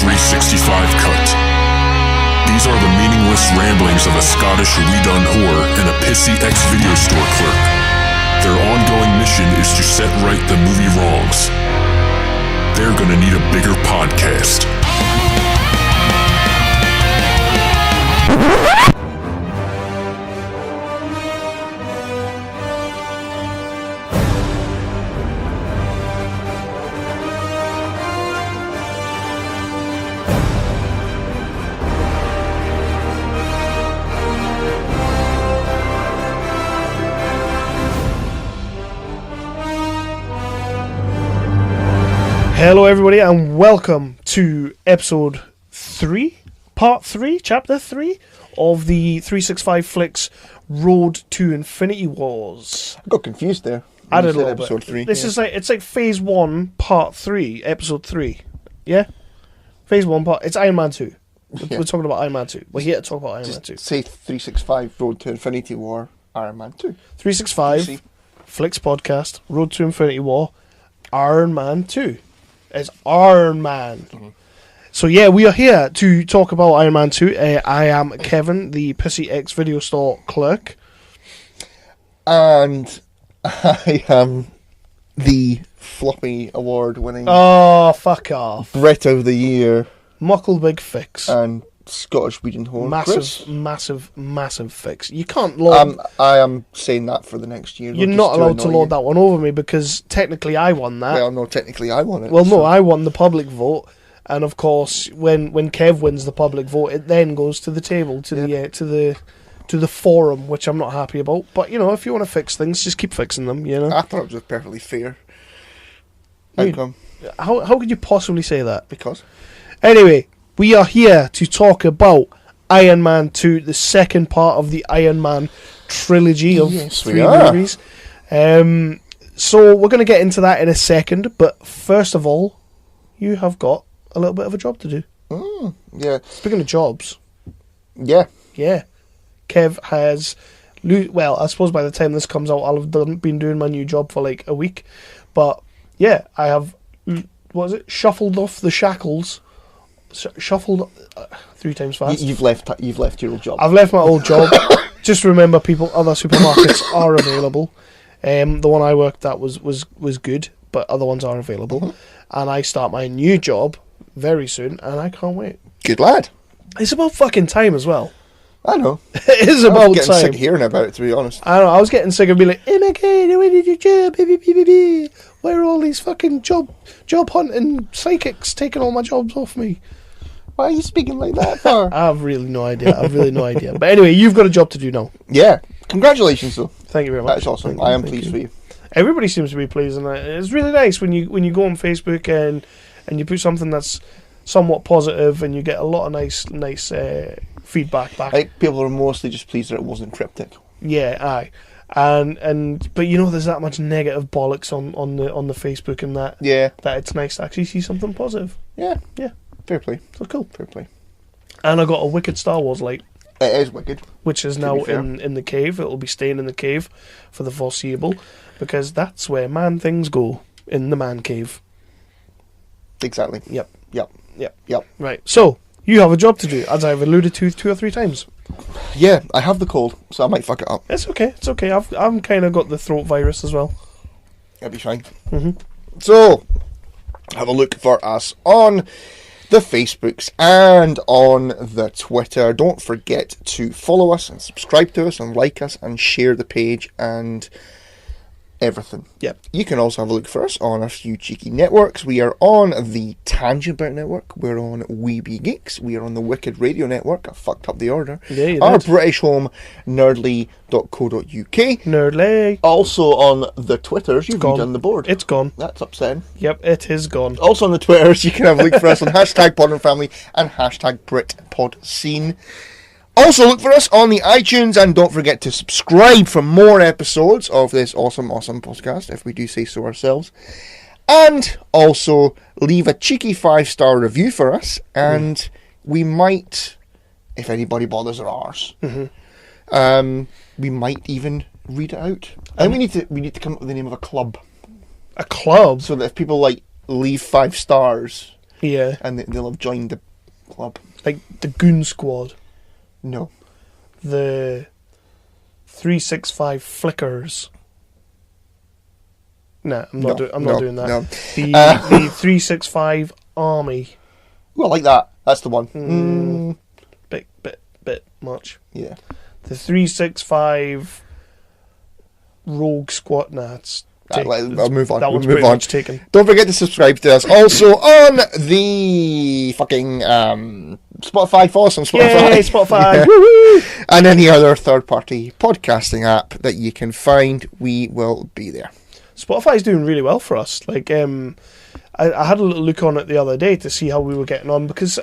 365 cut. These are the meaningless ramblings of a Scottish redone whore and a pissy ex-video store clerk. Their ongoing mission is to set right the movie wrongs. They're gonna need a bigger podcast. Hello everybody and welcome to episode 3, part 3, chapter 3 of the 365 Flicks Road to Infinity Wars. I got confused there. I did a little episode bit. 3. This is like, it's like phase 1, part 3, episode 3. Yeah? Phase 1, part, it's Iron Man 2. We're talking about Iron Man 2. We're here to talk about Iron Man 2. Say 365 Road to Infinity War, Iron Man 2. 365 Flicks podcast, Road to Infinity War, Iron Man 2. It's Iron Man. Mm-hmm. So yeah, we are here to talk about Iron Man 2. I am Kevin, the pissy ex-video store clerk. And I am the floppy award-winning... Oh, fuck off. Brit of the Year. Muckle Big Fix. And Scottish Region Horn. Massive fix. You can't lord... I am saying that for the next year. You're not allowed to lord that one over me because technically I won that. Well, no, technically I won it. Well, no, I won the public vote. And of course, when Kev wins the public vote, it then goes to the table, to the forum, which I'm not happy about. But, you know, if you want to fix things, just keep fixing them, you know? I thought it was a perfectly fair outcome. How could you possibly say that? Because? Anyway, we are here to talk about Iron Man 2, the second part of the Iron Man trilogy of 3 movies. So we're going to get into that in a second, but first of all, you have got a little bit of a job to do. Yeah. Speaking of jobs. Yeah. Yeah. Kev has... Well, I suppose by the time this comes out, I'll have been doing my new job for like a week. But, yeah, I have... What is it? Shuffled off the shackles... Shuffled 3 times fast. You've left your old job. I've left my old job. Just remember, people, other supermarkets are available. The one I worked at was good, but other ones are available. Mm-hmm. And I start my new job very soon, and I can't wait. Good lad. It's about fucking time as well. I know. It is about time. I was getting sick of hearing about it, to be honest. I know. I was getting sick of being like, "Hey, McKay, where did you job? Where are all these fucking job hunting psychics taking all my jobs off me?" Why are you speaking like that for? I have really no idea. But anyway, you've got a job to do now. Yeah. Congratulations, though. Thank you very much. That's awesome. I am pleased for you. Everybody seems to be pleased, and it's really nice when you go on Facebook and you put something that's somewhat positive, and you get a lot of nice feedback back. I think people are mostly just pleased that it wasn't cryptic. Yeah, aye. But you know, there's that much negative bollocks on the Facebook and that. Yeah. That it's nice to actually see something positive. Yeah. Yeah. Fair play. So cool. Fair play. And I got a wicked Star Wars light. It is wicked. Which is now in the cave. It'll be staying in the cave for the foreseeable, because that's where man things go, in the man cave. Exactly. Yep. Right. So, you have a job to do, as I've alluded to 2 or 3 times. Yeah, I have the cold, so I might fuck it up. It's okay. I've kind of got the throat virus as well. It'll be fine. Mm-hmm. So, have a look for us on the Facebooks and on the Twitter. Don't forget to follow us and subscribe to us and like us and share the page and everything. Yep. You can also have a look for us on a few cheeky networks. We are on the Tangent Bit Network. We're on Weeby Geeks. We are on the Wicked Radio Network. I fucked up the order. Yeah, you Our did. British home, nerdly.co.uk. Nerdly. Also on the Twitters, you've gone. redone the board. It's gone. That's upsetting. Yep, it is gone. Also on the Twitters, you can have a look for us on hashtag PodandFamily and hashtag BritPodScene. Also look for us on the iTunes, and don't forget to subscribe for more episodes of this awesome podcast, if we do say so ourselves. And also leave a cheeky 5-star review for us, and we might, if anybody bothers our arse, we might even read it out. I think we need to come up with the name of a club. A club? So that if people leave 5 stars, Yeah. And they'll have joined the club. Like the Goon Squad. No. The 365 Flickers. Nah, I'm not doing that. No. The 365 Army. Well, I like that. That's the one. Bit much. Yeah. The 365 Rogue Squad. Nah, it's... I'll move on. That one's move pretty on. much taken. Don't forget to subscribe to us. Also on the fucking Spotify. Follow us on Spotify. Yay, Spotify. Yeah. Woo-hoo. And any other third-party podcasting app that you can find, we will be there. Spotify's doing really well for us. Like, I had a little look on it the other day to see how we were getting on because,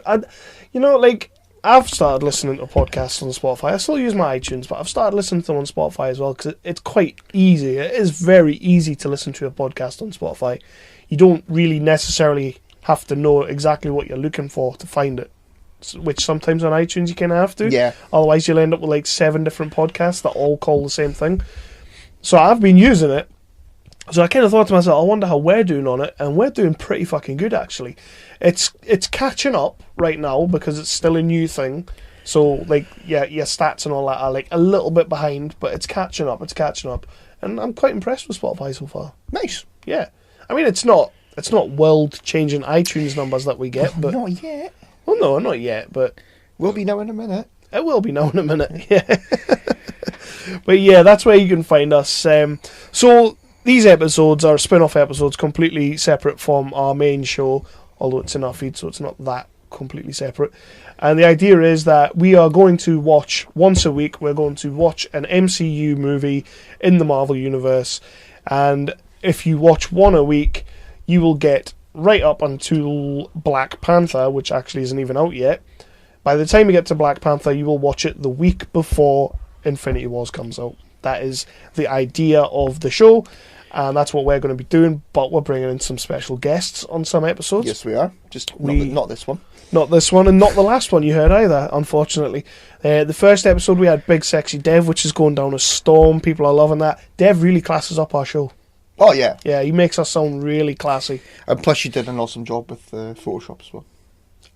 I've started listening to podcasts on Spotify. I still use my iTunes, but I've started listening to them on Spotify as well because it's quite easy. It is very easy to listen to a podcast on Spotify. You don't really necessarily have to know exactly what you're looking for to find it, which sometimes on iTunes you kind of have to. Yeah. Otherwise you'll end up with like 7 different podcasts that all call the same thing. So I've been using it. So I kind of thought to myself, I wonder how we're doing on it, and we're doing pretty fucking good actually. It's catching up right now because it's still a new thing. So like your stats and all that are like a little bit behind, but it's catching up. And I'm quite impressed with Spotify so far. Nice. Yeah. I mean it's not world changing iTunes numbers that we get, but Not yet. well no, not yet, but Will be now in a minute. it will be now in a minute. Yeah. But yeah, that's where you can find us. So these episodes are spin-off episodes completely separate from our main show, although it's in our feed, so it's not that completely separate. And the idea is that we are going to watch, once a week, we're going to watch an MCU movie in the Marvel Universe. And if you watch one a week, you will get right up until Black Panther, which actually isn't even out yet. By the time you get to Black Panther, you will watch it the week before Infinity Wars comes out. That is the idea of the show. And that's what we're going to be doing, but we're bringing in some special guests on some episodes. Yes, we are. Just not this one. Not this one, and not the last one you heard either, unfortunately. The first episode we had Big Sexy Dev, which is going down a storm. People are loving that. Dev really classes up our show. Oh, yeah. Yeah, he makes us sound really classy. And plus you did an awesome job with Photoshop as well.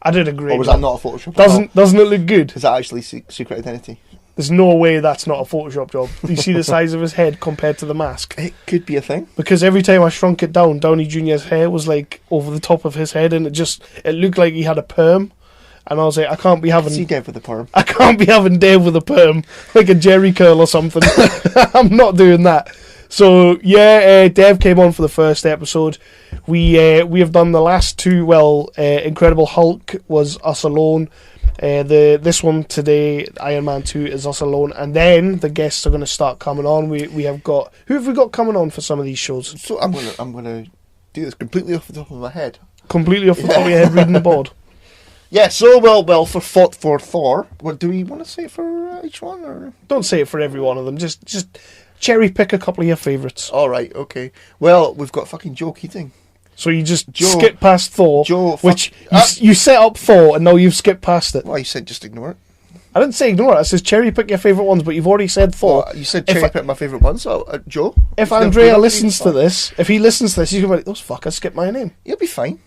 I did a great Or was job. that not a Photoshop? Doesn't it look good? Is that actually Secret Identity? There's no way that's not a Photoshop job. Do you see the size of his head compared to the mask? It could be a thing. Because every time I shrunk it down, Downey Jr.'s hair was like over the top of his head, and it looked like he had a perm. And I was like, I can't be having Dev with a perm. I can't be having Dave with a perm, like a Jerry curl or something. I'm not doing that. So yeah, Dev came on for the first episode. We have done the last two. Well, Incredible Hulk was us alone. This one today, Iron Man 2, is us alone, and then the guests are going to start coming on. We have got, who have we got coming on for some of these shows? So I'm gonna do this completely off the top of my head. Completely off the top of your head, reading the board. Yeah. So well for Thor. What do we want to say for each one, or Don't say it for every one of them. Just cherry pick a couple of your favourites. all right? Okay. Well, we've got fucking Joe Keating. So you just skip past Thor, which fuck- you set up Thor, and now you've skipped past it. Well, you said just ignore it. I didn't say ignore it. I said cherry pick your favourite ones, but you've already said Thor. Well, you said cherry pick my favourite ones. So Joe. If Andrea listens to this, if he listens to this, he's going to be like, those fuckers skipped my name. He'll be fine.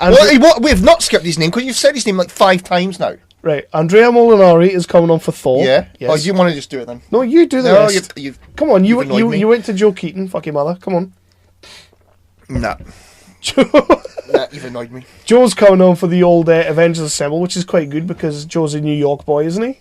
Well, we've not skipped his name because you've said his name like 5 times now. Right, Andrea Molinari is coming on for Thor. Yeah. Yes. Oh, you want to just do it then? No, you do the rest. You've Come on, you annoyed me. went to Joe Keaton. Fuck your mother. Come on. Nah. You've annoyed me. Joe's coming on for the old Avengers Assemble, which is quite good because Joe's a New York boy, isn't he?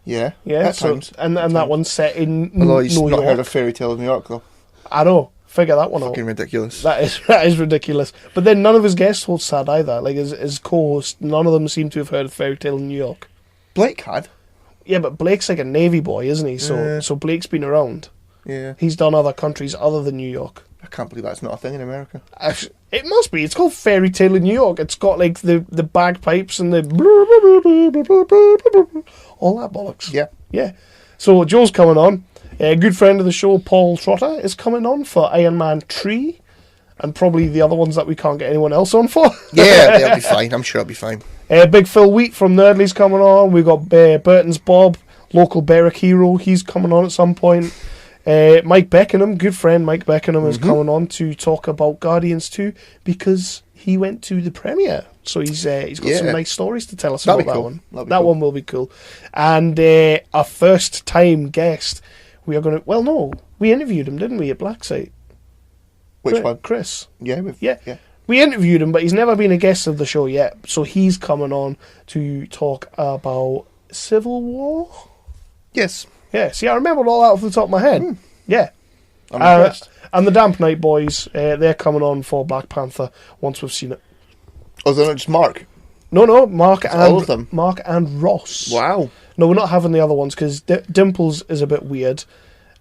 Yeah. Yeah. At times. And that one's set in Although he's New not York. heard of Fairy Tale of New York though. I know. Figure that one Fucking out. ridiculous. That is ridiculous. But then none of his guest hosts had either. Like his co-host, none of them seem to have heard of Fairy Tale in New York. Blake had. Yeah, but Blake's like a Navy boy, isn't he? So Blake's been around. Yeah. He's done other countries other than New York. I can't believe that's not a thing in America. Actually, it must be. It's called Fairy Tale in New York. It's got like the bagpipes and the all that bollocks. Yeah. Yeah. So Joe's coming on. A good friend of the show, Paul Trotter, is coming on for Iron Man 3. And probably the other ones that we can't get anyone else on for. Yeah, they'll be fine. I'm sure it'll be fine. Big Phil Wheat from Nerdly's coming on. We've got Burton's Bob, local Berwick hero. He's coming on at some point. Mike Beckenham, good friend Mike Beckenham, is coming on to talk about Guardians 2 because he went to the premiere. So he's got some nice stories to tell us That'd about be that cool. one. That one will be cool. And our first time guest, we are going to... we interviewed him, didn't we, at Blacksite? Which one? Chris. Yeah. Yeah. We interviewed him, but he's never been a guest of the show yet. So he's coming on to talk about Civil War. Yes. Yeah, see, I remembered all that off the top of my head. Yeah. I'm impressed. And the Damp Night Boys, they're coming on for Black Panther once we've seen it. Oh, they're not just Mark? No, Mark and all of them. Mark and Ross. Wow. No, we're not having the other ones because Dimples is a bit weird,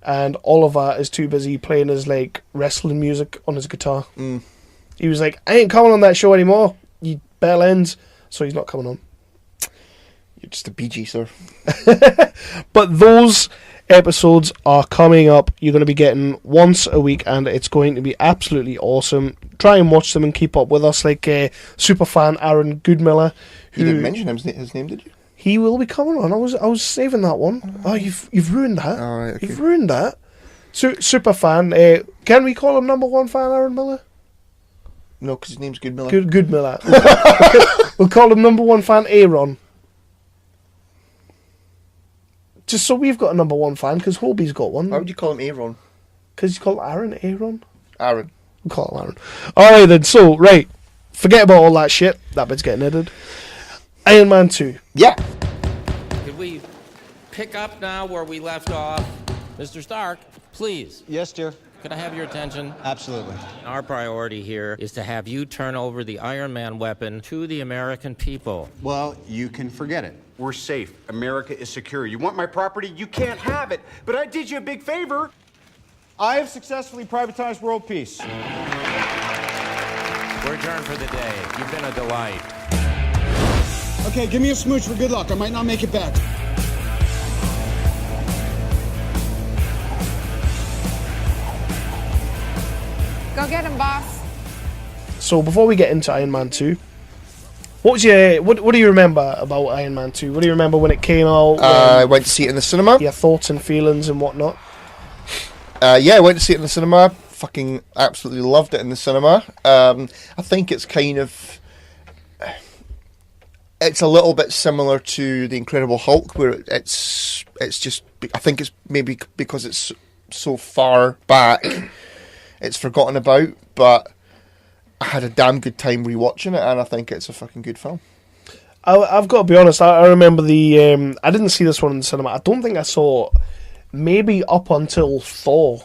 and Oliver is too busy playing his wrestling music on his guitar. He was like, "I ain't coming on that show anymore, you bell ends," so he's not coming on. You're just a Bee Gee, sir. But those episodes are coming up. You're going to be getting once a week, and it's going to be absolutely awesome. Try and watch them and keep up with us, like super fan Aaron Goodmiller. You didn't mention his name, did you? He will be coming on. I was saving that one. Oh, you've ruined that. All right, okay. You've ruined that. Super fan. Can we call him number one fan, Aaron Miller? No, because his name's Goodmiller. Goodmiller. We'll call him number one fan, Aaron. Just so we've got a number one fan, because Hobie's got one. Why would you call him Aaron? Because he's called Aaron. Aaron. We'll call him Aaron. Alright then, so, right. Forget about all that shit. That bit's getting edited. Iron Man 2. Yeah. Could we pick up now where we left off? Mr. Stark, please. Yes, dear. Could I have your attention? Absolutely. Our priority here is to have you turn over the Iron Man weapon to the American people. Well, you can forget it. We're safe. America is secure. You want my property? You can't have it. But I did you a big favor. I have successfully privatized world peace. We're adjourned for the day. You've been a delight. Okay, give me a smooch for good luck. I might not make it back. Go get him, boss. So before we get into Iron Man 2, what do you remember about Iron Man 2? What do you remember when it came out? I went to see it in the cinema. Your thoughts and feelings and whatnot? Yeah, I went to see it in the cinema. Fucking absolutely loved it in the cinema. I think it's kind of... It's a little bit similar to The Incredible Hulk, where it's just... I think it's maybe because it's so far back, it's forgotten about, but I had a damn good time rewatching it, and I think it's a fucking good film. I've got to be honest, I remember the... I didn't see this one in the cinema. I don't think I saw... Maybe up until Thor.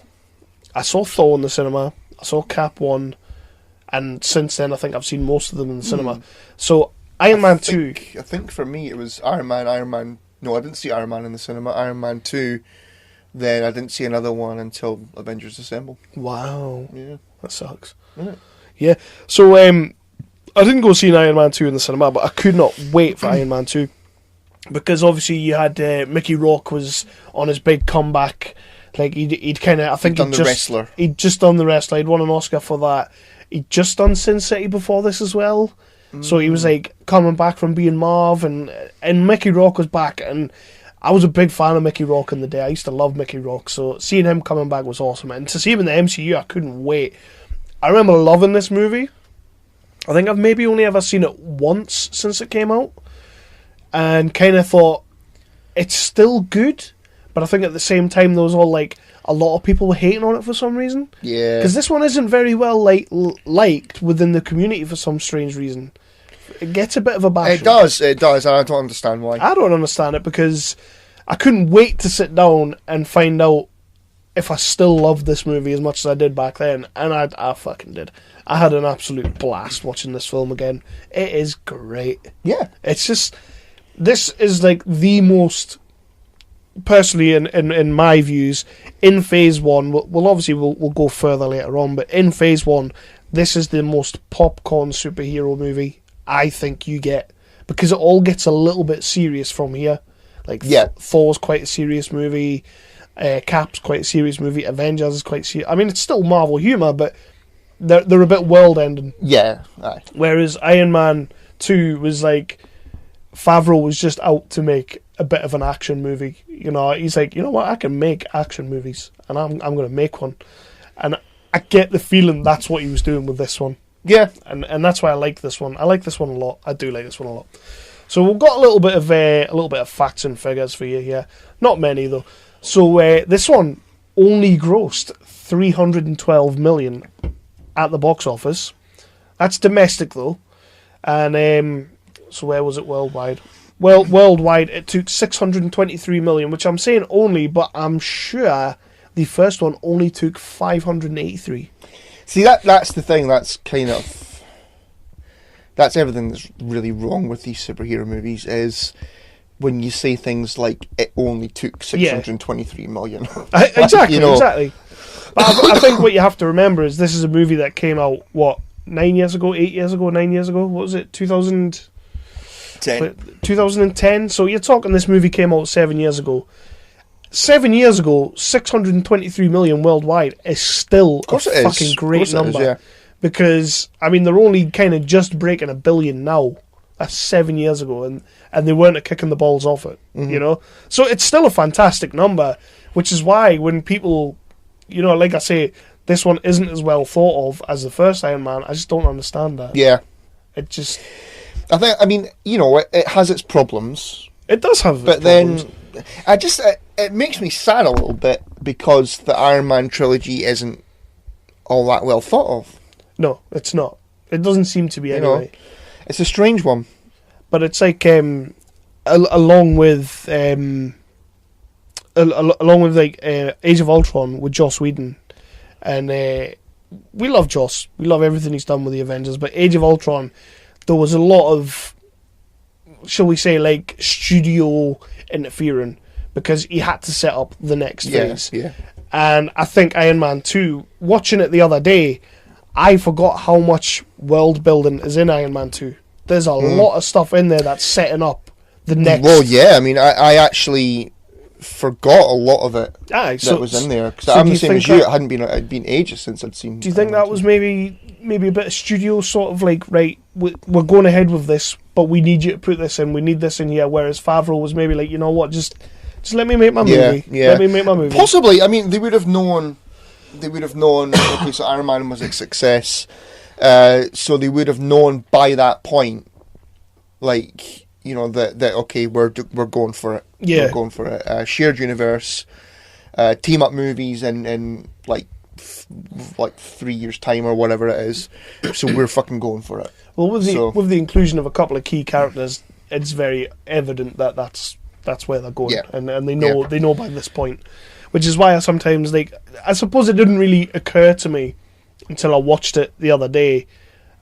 I saw Thor in the cinema. I saw Cap 1. And since then, I think I've seen most of them in the cinema. So, Iron Man 2... I think for me, it was Iron Man... No, I didn't see Iron Man in the cinema. Iron Man 2. Then I didn't see another one until Avengers Assemble. Wow. Yeah. That sucks. Yeah. Yeah. So, I didn't go see Iron Man 2 in the cinema, but I could not wait for Iron Man 2. Because obviously you had Mickey Rourke was on his big comeback. Like he'd kind of, I think He'd done The Wrestler. He'd just done The Wrestler. He'd won an Oscar for that. He'd just done Sin City before this as well. So he was like coming back from being Marv, and Mickey Rourke was back. And I was a big fan of Mickey Rourke in the day. I used to love Mickey Rourke. So seeing him coming back was awesome. And to see him in the MCU, I couldn't wait. I remember loving this movie. I think I've maybe only ever seen it once since it came out. And kind of thought, it's still good, but I think at the same time there was all like, a lot of people were hating on it for some reason. Yeah. Because this one isn't very well liked within the community for some strange reason. It gets a bit of a bash. It does, and I don't understand why. I don't understand it because I couldn't wait to sit down and find out if I still loved this movie as much as I did back then. And I fucking did. I had an absolute blast watching this film again. It is great. Yeah. It's just... This is like the most, personally in my views, in Phase 1, we'll go further later on, but in Phase 1, this is the most popcorn superhero movie I think you get, because it all gets a little bit serious from here. Like, yeah. Thor's quite a serious movie, Cap's quite a serious movie, Avengers is quite serious. I mean, it's still Marvel humour, but they're a bit world-ending. Yeah, aye. Whereas Iron Man 2 was like... Favreau was just out to make a bit of an action movie. You know, he's like, you know what, I can make action movies, and I'm going to make one. And I get the feeling that's what he was doing with this one. Yeah. And that's why I like this one. I like this one a lot. I do like this one a lot. So we've got a little bit of facts and figures for you here. Not many though. So this one only grossed 312 million at the box office. That's domestic though. And so where was it worldwide? Well, worldwide it took 623 million, which I'm saying only, but I'm sure the first one only took 583. See, that's the thing. That's that's everything that's really wrong with these superhero movies, is when you say things like it only took 623 million. Exactly, exactly. But I think what you have to remember is this is a movie that came out, 9 years ago, 8 years ago, 9 years ago? What was it, 2010? So you're talking this movie came out 7 years ago. 7 years ago, 623 million worldwide is still a fucking great number. Because, I mean, they're only kind of just breaking $1 billion now. That's 7 years ago, and they weren't kicking the balls off it, you know? So it's still a fantastic number, which is why when people, you know, like I say, this one isn't as well thought of as the first Iron Man, I just don't understand that. Yeah. It just... I mean, you know, it has its problems. It does have its problems. But then, it makes me sad a little bit because the Iron Man trilogy isn't all that well thought of. No, it's not. It doesn't seem to be anyway. You know, it's a strange one. But it's like, along with like Age of Ultron with Joss Whedon, and we love Joss. We love everything he's done with the Avengers. But Age of Ultron, there was a lot of, shall we say, like studio interfering because he had to set up the next phase. Yeah. And I think Iron Man 2, watching it the other day, I forgot how much world building is in Iron Man 2. There's a lot of stuff in there that's setting up the next... Well, yeah, I mean, I actually forgot a lot of it that was in there. Because I'm the same as you, it'd been ages since I'd seen... Do you think that was maybe a bit of studio sort of like, right, we're going ahead with this, but we need you to put this in, we need this in here, whereas Favreau was maybe like, you know what, just let me make my movie. Yeah. Let me make my movie. Possibly. I mean, they would have known, okay, so Iron Man was a success, so they would have known by that point, like, you know, that okay, we're going for it. Yeah. We're going for it. Shared universe, team up movies in like 3 years time or whatever it is. So we're fucking going for it. Well, with the inclusion of a couple of key characters, it's very evident that that's where they're going, and they know by this point, which is why I sometimes I suppose it didn't really occur to me until I watched it the other day,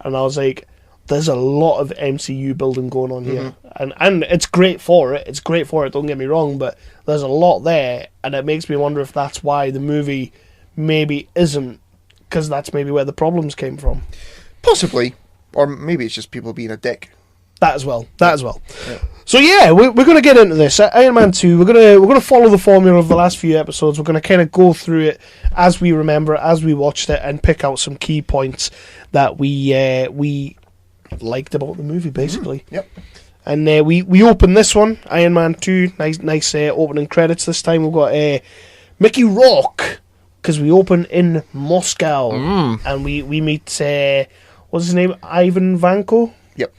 and I was like, there's a lot of MCU building going on here, and it's great for it. It's great for it. Don't get me wrong, but there's a lot there, and it makes me wonder if that's why the movie maybe isn't, because that's maybe where the problems came from. Possibly, or maybe it's just people being a dick. That as well. Yeah. So we're going to get into this. Iron Man 2, we're going to follow the formula of the last few episodes. We're going to kind of go through it as we remember it, as we watched it, and pick out some key points that we liked about the movie, basically. Yep. And we open this one, Iron Man 2, nice opening credits this time. We've got Mickey Rourke, because we open in Moscow, and we meet, what's his name, Ivan Vanko? Yep.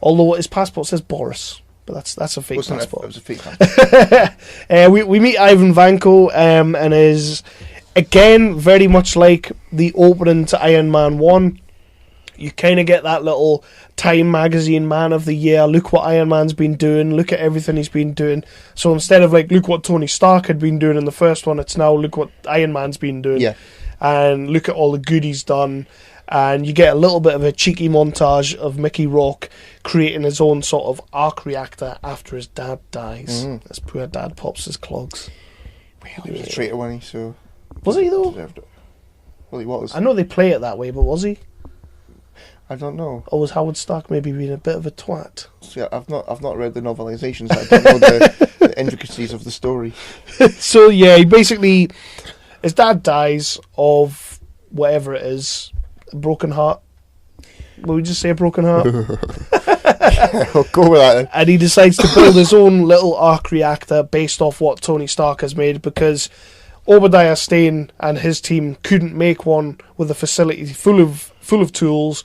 Although his passport says Boris, but that's a fake passport. It was a fake passport. We meet Ivan Vanko, and is, again, very much like the opening to Iron Man 1. You kind of get that little Time Magazine Man of the Year. Look what Iron Man's been doing. Look at everything he's been doing. So instead of like, look what Tony Stark had been doing in the first one, it's now look what Iron Man's been doing. Yeah. And look at all the good he's done. And you get a little bit of a cheeky montage of Mickey Rourke creating his own sort of arc reactor after his dad dies. His poor dad pops his clogs. Well, he was a traitor, wasn't he? So was he though? Well, he was. I know they play it that way, but was he? I don't know. Or was Howard Stark maybe being a bit of a twat? See, I've not read the novelizations. I don't know the intricacies of the story. So yeah, he basically, his dad dies of whatever it is, a broken heart. Will we just say a broken heart? I'll go with that then. And he decides to build his own little arc reactor based off what Tony Stark has made, because Obadiah Stane and his team couldn't make one with a facility full of tools,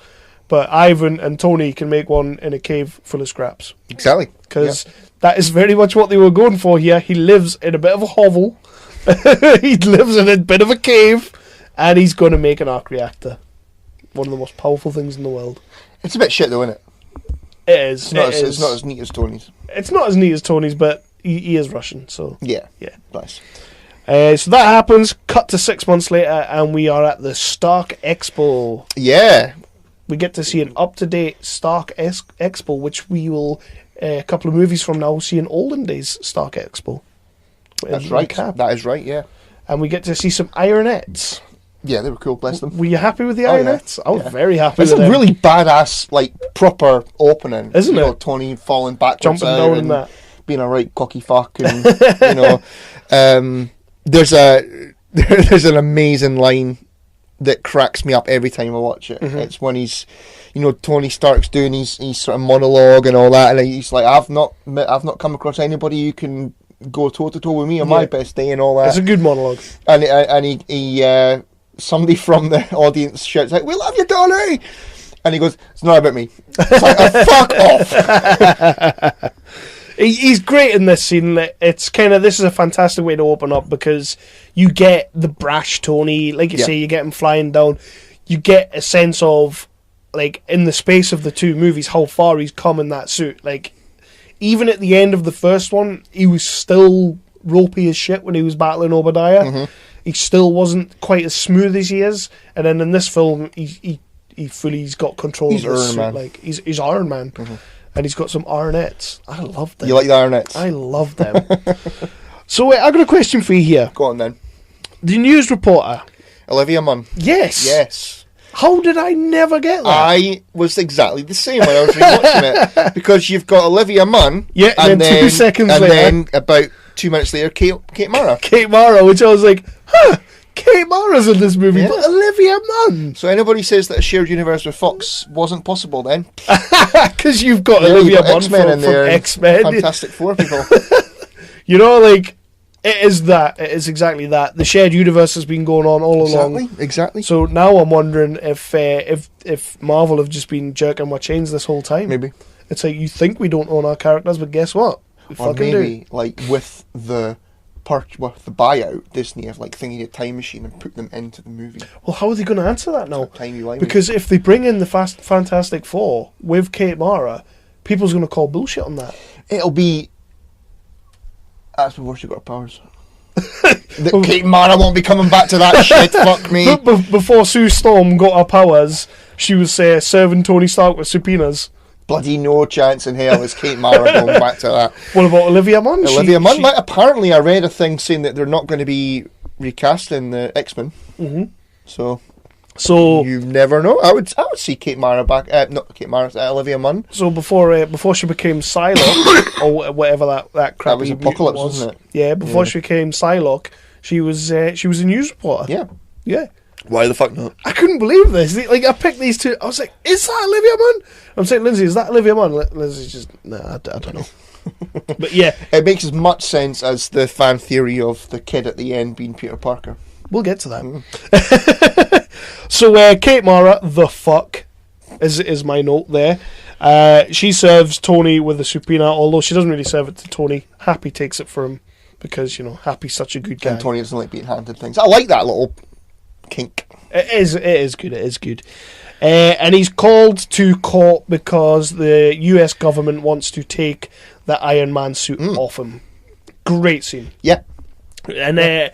but Ivan and Tony can make one in a cave full of scraps. Exactly. Because that is very much what they were going for here. He lives in a bit of a hovel. He lives in a bit of a cave, and he's going to make an arc reactor. One of the most powerful things in the world. It's a bit shit though, isn't it? It is. It's not as neat as Tony's. It's not as neat as Tony's, but he is Russian, so... Yeah. Yeah. Nice. So that happens, cut to 6 months later, and we are at the Stark Expo. Yeah. We get to see an up-to-date Stark Expo, which we will, a couple of movies from now, see an olden days Stark Expo. That's right. That is right, yeah. And we get to see some Ironettes. Yeah, they were cool, bless them. Were you happy with the Ironettes? I was very happy with them. It's a really badass, like, proper opening. Isn't it? You know, Tony falling backwards jumping down and that. Being a right cocky fuck, and, you know... there's an amazing line that cracks me up every time I watch it. Mm-hmm. It's when he's, you know, Tony Stark's doing his sort of monologue and all that, and he's like, I've not come across anybody who can go toe to toe with me on my best day and all that. It's a good monologue. And he somebody from the audience shouts like, "We love you, Tony!" And he goes, "It's not about me." It's like, fuck off. He's great in this scene. It's kind of, this is a fantastic way to open up because you get the brash Tony, like you say, you get him flying down. You get a sense of, like, in the space of the two movies, how far he's come in that suit. Like, even at the end of the first one, he was still ropey as shit when he was battling Obadiah. Mm-hmm. He still wasn't quite as smooth as he is. And then in this film, he's got control of his suit. Man. Like, he's Iron Man. Mm-hmm. And he's got some Ironettes. I love them. You like the Ironettes? I love them. So, I've got a question for you here. Go on, then. The news reporter. Olivia Munn. Yes. Yes. How did I never get that? I was exactly the same when I was rewatching it. Because you've got Olivia Munn. Yeah, and then 2 seconds later. And then about 2 minutes later, Kate Mara. Kate Mara, which I was like, Kate Mara's in this movie, but Olivia Munn. So anybody says that a shared universe with Fox wasn't possible then? Because you've got Olivia Munn from X-Men. Fantastic Four people. You know, like, it is that. It is exactly that. The shared universe has been going on all along. Exactly. So now I'm wondering if Marvel have just been jerking my chains this whole time. Maybe. It's like, you think we don't own our characters, but guess what? We fucking do. Like, with the buyout, Disney have like thingy a time machine and put them into the movie. Well, how are they going to answer that now? Timey-wimey. Because if they bring in the Fantastic Four with Kate Mara, people's going to call bullshit on that. It'll be... That's before she got her powers. Kate Mara won't be coming back to that shit, fuck me. Before Sue Storm got her powers, she was serving Tony Stark with subpoenas. Bloody no chance in hell is Kate Mara going back to that. What about Olivia Munn? Olivia Munn? Apparently I read a thing saying that they're not going to be recasting the X-Men. Mm-hmm. So you never know. I would see Kate Mara back. Not Kate Mara, Olivia Munn. So before she became Psylocke, or whatever that crap was Apocalypse, wasn't it? Yeah, before she became Psylocke, she was a news reporter. Yeah. Yeah. Why the fuck not? I couldn't believe this. Like, I picked these two. I was like, is that Olivia Munn? I'm saying, Lindsay, is that Olivia Munn? Lindsay's just, nah, I don't know. But yeah. It makes as much sense as the fan theory of the kid at the end being Peter Parker. We'll get to that. So, Kate Mara, the fuck, is my note there. She serves Tony with a subpoena, although she doesn't really serve it to Tony. Happy takes it for him because, you know, Happy's such a good guy. And Tony doesn't like being handed things. I like that little kink. It is good. And he's called to court because the US government wants to take the Iron Man suit off him. Great scene. Yeah. And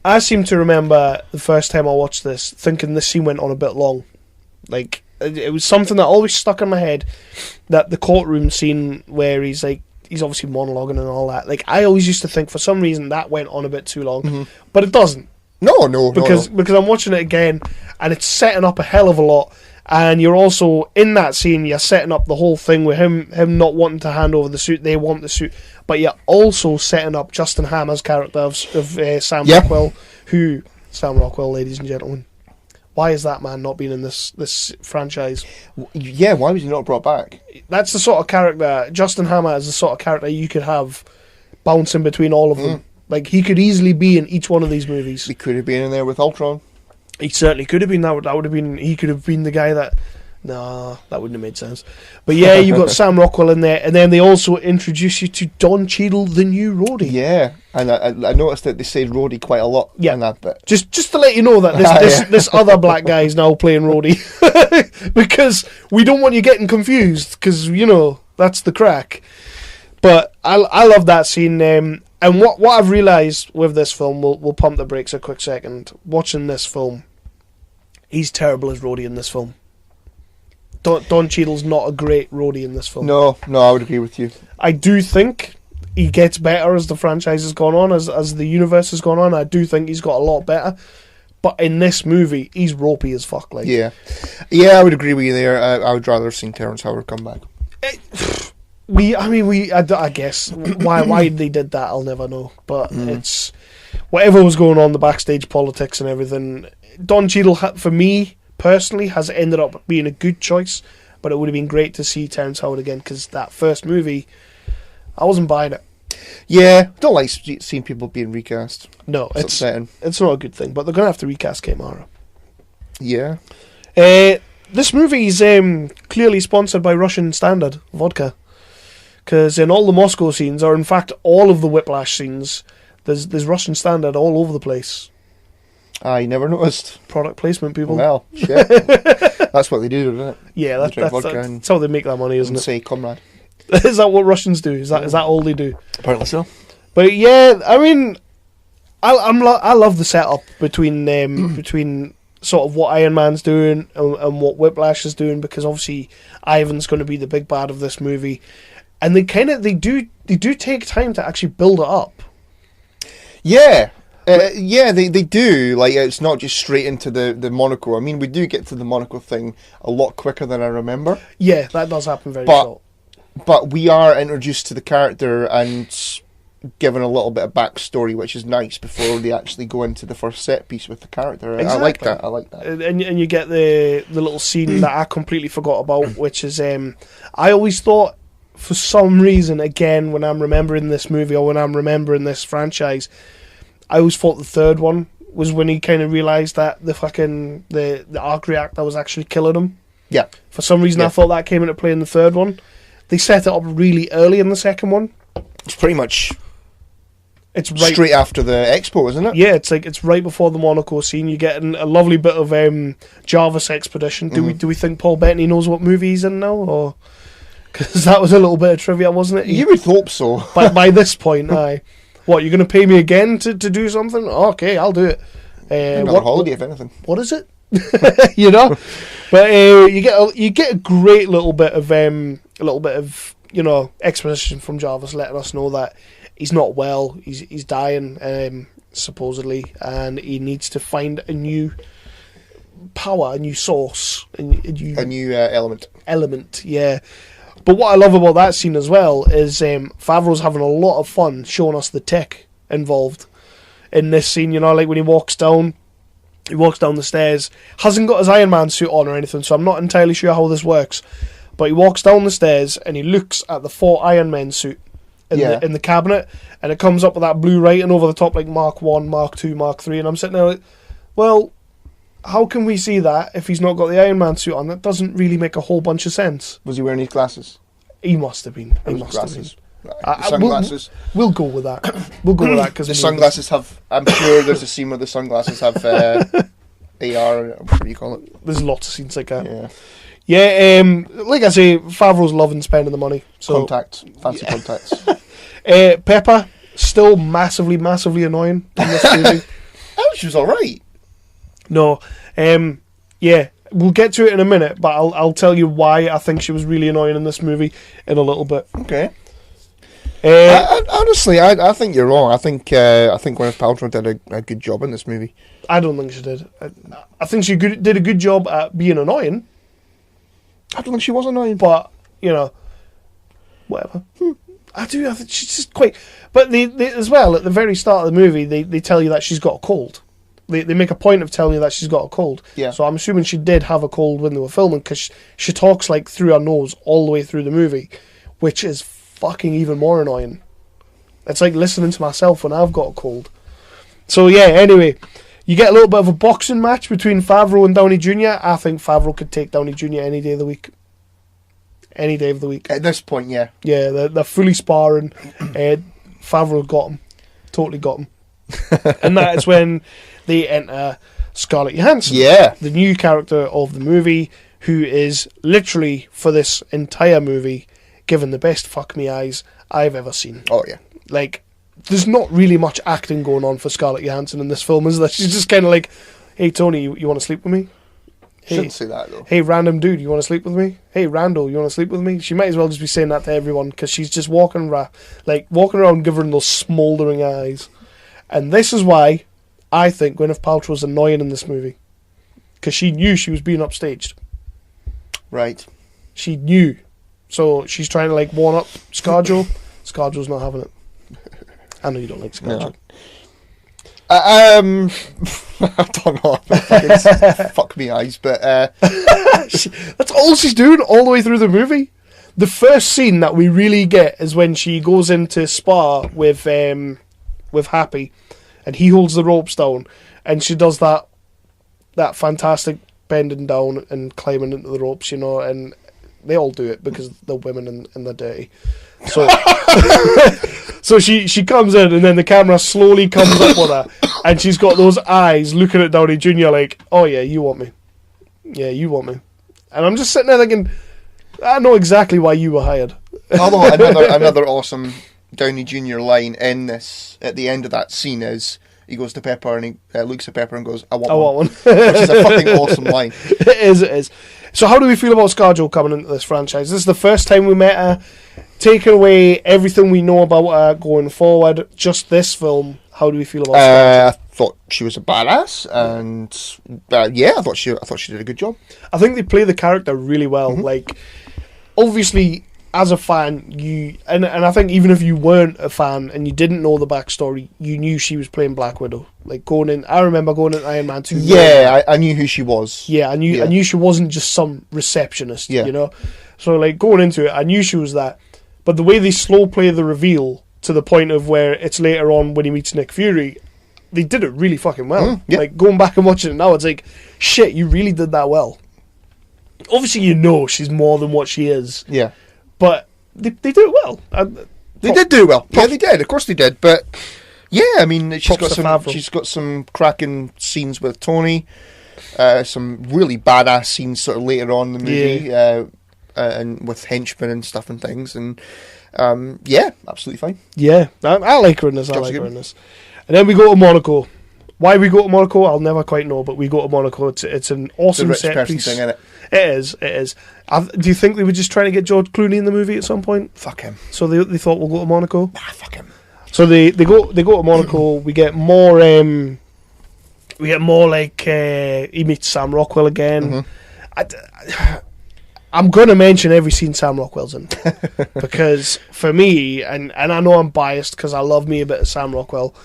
I seem to remember the first time I watched this thinking this scene went on a bit long. Like, it was something that always stuck in my head, that the courtroom scene where he's obviously monologuing and all that. Like, I always used to think for some reason that went on a bit too long, but it doesn't. No. Because I'm watching it again, and it's setting up a hell of a lot. And you're also, in that scene, you're setting up the whole thing with him not wanting to hand over the suit. They want the suit. But you're also setting up Justin Hammer's character of Sam Rockwell, Sam Rockwell, ladies and gentlemen. Why is that man not being in this franchise? Yeah, why was he not brought back? That's the sort of character, Justin Hammer is the sort of character you could have bouncing between all of them. Like, he could easily be in each one of these movies. He could have been in there with Ultron. He certainly could have been. That would have been. He could have been the guy that No, that wouldn't have made sense. But yeah, you've got Sam Rockwell in there, and then they also introduce you to Don Cheadle, the new roadie. Yeah, and I noticed that they say roadie quite a lot in that bit. Just to let you know that this other black guy is now playing roadie. Because we don't want you getting confused, because, you know, that's the crack. But I love that scene. And what I've realised with this film, we'll pump the brakes a quick second. Watching this film, he's terrible as roadie in this film. Don Cheadle's not a great roadie in this film. No, I would agree with you. I do think he gets better as the franchise has gone on, as the universe has gone on. I do think he's got a lot better. But in this movie, he's ropey as fuck. Like, yeah, I would agree with you there. I would rather have seen Terrence Howard come back. I guess why they did that, I'll never know. But it's whatever was going on, the backstage politics and everything. Don Cheadle, for me personally, has ended up being a good choice. But it would have been great to see Terrence Howard again, because that first movie, I wasn't buying it. Yeah, don't like seeing people being recast. No, it's upsetting. It's not a good thing. But they're going to have to recast Kate Mara. Yeah. This movie is clearly sponsored by Russian Standard vodka, because in all the Moscow scenes, or in fact all of the Whiplash scenes, there's Russian Standard all over the place. I never noticed. Product placement, people. Well, shit. That's what they do, isn't it? Yeah, that's how they make that money, isn't it? Say, comrade. Is that what Russians do? Is that all they do? Apparently so. But yeah, I mean, I love the setup between sort of what Iron Man's doing and what Whiplash is doing, because obviously Ivan's going to be the big bad of this movie, and they do take time to actually build it up. Yeah. They do. Like, it's not just straight into the Monaco. I mean, we do get to the Monaco thing a lot quicker than I remember. Yeah, that does happen very short. But we are introduced to the character and given a little bit of backstory, which is nice before they actually go into the first set piece with the character. Exactly. I like that. And you get the little scene that I completely forgot about, which is I always thought, for some reason, again, when I'm remembering this movie or when I'm remembering this franchise, I always thought the third one was when he kind of realised that the arc reactor was actually killing him. Yeah. For some reason, I thought that came into play in the third one. They set it up really early in the second one. It's pretty much... It's right straight after the expo, isn't it? Yeah, it's right before the Monaco scene. You get a lovely bit of Jarvis expedition. Do we think Paul Bettany knows what movie he's in now, or because that was a little bit of trivia, wasn't it? You would hope so. By this point, aye. What, you're going to pay me again to do something? Okay, I'll do it. Another holiday, if anything. What is it? You know, but you get a great little bit of exposition from Jarvis, letting us know that he's not well. He's dying, supposedly, and he needs to find a new power, a new source, a new element. Element, yeah. But what I love about that scene as well is Favreau's having a lot of fun showing us the tech involved in this scene. You know, like when he walks down the stairs, hasn't got his Iron Man suit on or anything, so I'm not entirely sure how this works. But he walks down the stairs and he looks at the 4 Iron Man suit in the cabinet, and it comes up with that blue writing over the top, like Mark 1, Mark 2, Mark 3, and I'm sitting there like, well, how can we see that if he's not got the Iron Man suit on? That doesn't really make a whole bunch of sense. Was he wearing his glasses? He must have been. He must have been. Sunglasses. We'll go with that. We'll go with that because the sunglasses have. I'm sure there's a scene where the sunglasses have AR. What do you call it? There's lots of scenes like that. Yeah. Like I say, Favreau's loving spending the money. So fancy contacts. Pepper still massively annoying in this movie. Oh, she was all right. No, yeah, we'll get to it in a minute, but I'll tell you why I think she was really annoying in this movie in a little bit. Okay. Honestly, I think you're wrong. I think Gwyneth Paltrow did a good job in this movie. I don't think she did. I think she did a good job at being annoying. I don't think she was annoying, but you know, whatever. I think she's just quite. But they as well at the very start of the movie, they tell you that she's got a cold. They make a point of telling you that she's got a cold. Yeah. So I'm assuming she did have a cold when they were filming, because she talks like through her nose all the way through the movie, which is fucking even more annoying. It's like listening to myself when I've got a cold. So yeah, anyway, You get a little bit of a boxing match between Favreau and Downey Jr. I think Favreau could take Downey Jr. any day of the week. Any day of the week. At this point, yeah. Yeah, they're fully sparring. Favreau got him. Totally got him. And that is when they enter Scarlett Johansson. Yeah. The new character of the movie, who is literally, for this entire movie, given the best fuck me eyes I've ever seen. Oh, yeah. Like, there's not really much acting going on for Scarlett Johansson in this film, is there? She's just kind of like, hey, Tony, you want to sleep with me? Hey, Shouldn't say that, though. hey, random dude, you want to sleep with me? Hey, Randall, you want to sleep with me? She might as well just be saying that to everyone, because she's just walking around giving those smouldering eyes. And this is why I think Gwyneth Paltrow's annoying in this movie. Because she knew she was being upstaged. Right. She knew. So she's trying to, like, one-up ScarJo. ScarJo's not having it. I know you don't like ScarJo. No. I don't know. Fuck me eyes, but that's all she's doing all the way through the movie. The first scene that we really get is when she goes into spa with Happy, and he holds the ropes down, and she does that fantastic bending down and climbing into the ropes, and they all do it because they're women and they're dirty. So, so she comes in, and then the camera slowly comes up with her, and she's got those eyes looking at Downey Jr. like, oh yeah, you want me. Yeah, you want me. And I'm just sitting there thinking, I know exactly why you were hired. although another awesome Downey Jr. line in this, at the end of that scene, is he goes to Pepper and he looks at Pepper and goes, I want one. Which is a fucking awesome line. It is. So how do we feel about ScarJo coming into this franchise? This is the first time we met her. Taking away everything we know about her going forward, just this film, how do we feel about ScarJo? I thought she was a badass, and I thought she did a good job. I think they play the character really well. Mm-hmm. Like, obviously, as a fan, and I think even if you weren't a fan and you didn't know the backstory, you knew she was playing Black Widow. Like I remember going in Iron Man 2. Yeah, I knew who she was. Yeah, I knew she wasn't just some receptionist. Yeah. So like going into it, I knew she was that. But the way they slow play the reveal to the point of where it's later on when he meets Nick Fury, they did it really fucking well. Yeah. Like going back and watching it now, it's like, shit, you really did that well. Obviously, she's more than what she is. Yeah. But they did it well. They did do well. Yeah, they did. Of course they did. But yeah, I mean, she's got some cracking scenes with Tony. Some really badass scenes sort of later on in the movie. Yeah. And with henchmen and stuff and things. And yeah, absolutely fine. Yeah, I like her in this. And then we go to Monaco. Why we go to Monaco, I'll never quite know, but we go to Monaco. It's an awesome the rich set person piece. thing, innit? It is. Do you think they were just trying to get George Clooney in the movie at some point? Fuck him. So they thought we'll go to Monaco. Nah, fuck him. So they go to Monaco. We get more. Like he meets Sam Rockwell again. Mm-hmm. I'm going to mention every scene Sam Rockwell's in because for me, and I know I'm biased because I love me a bit of Sam Rockwell,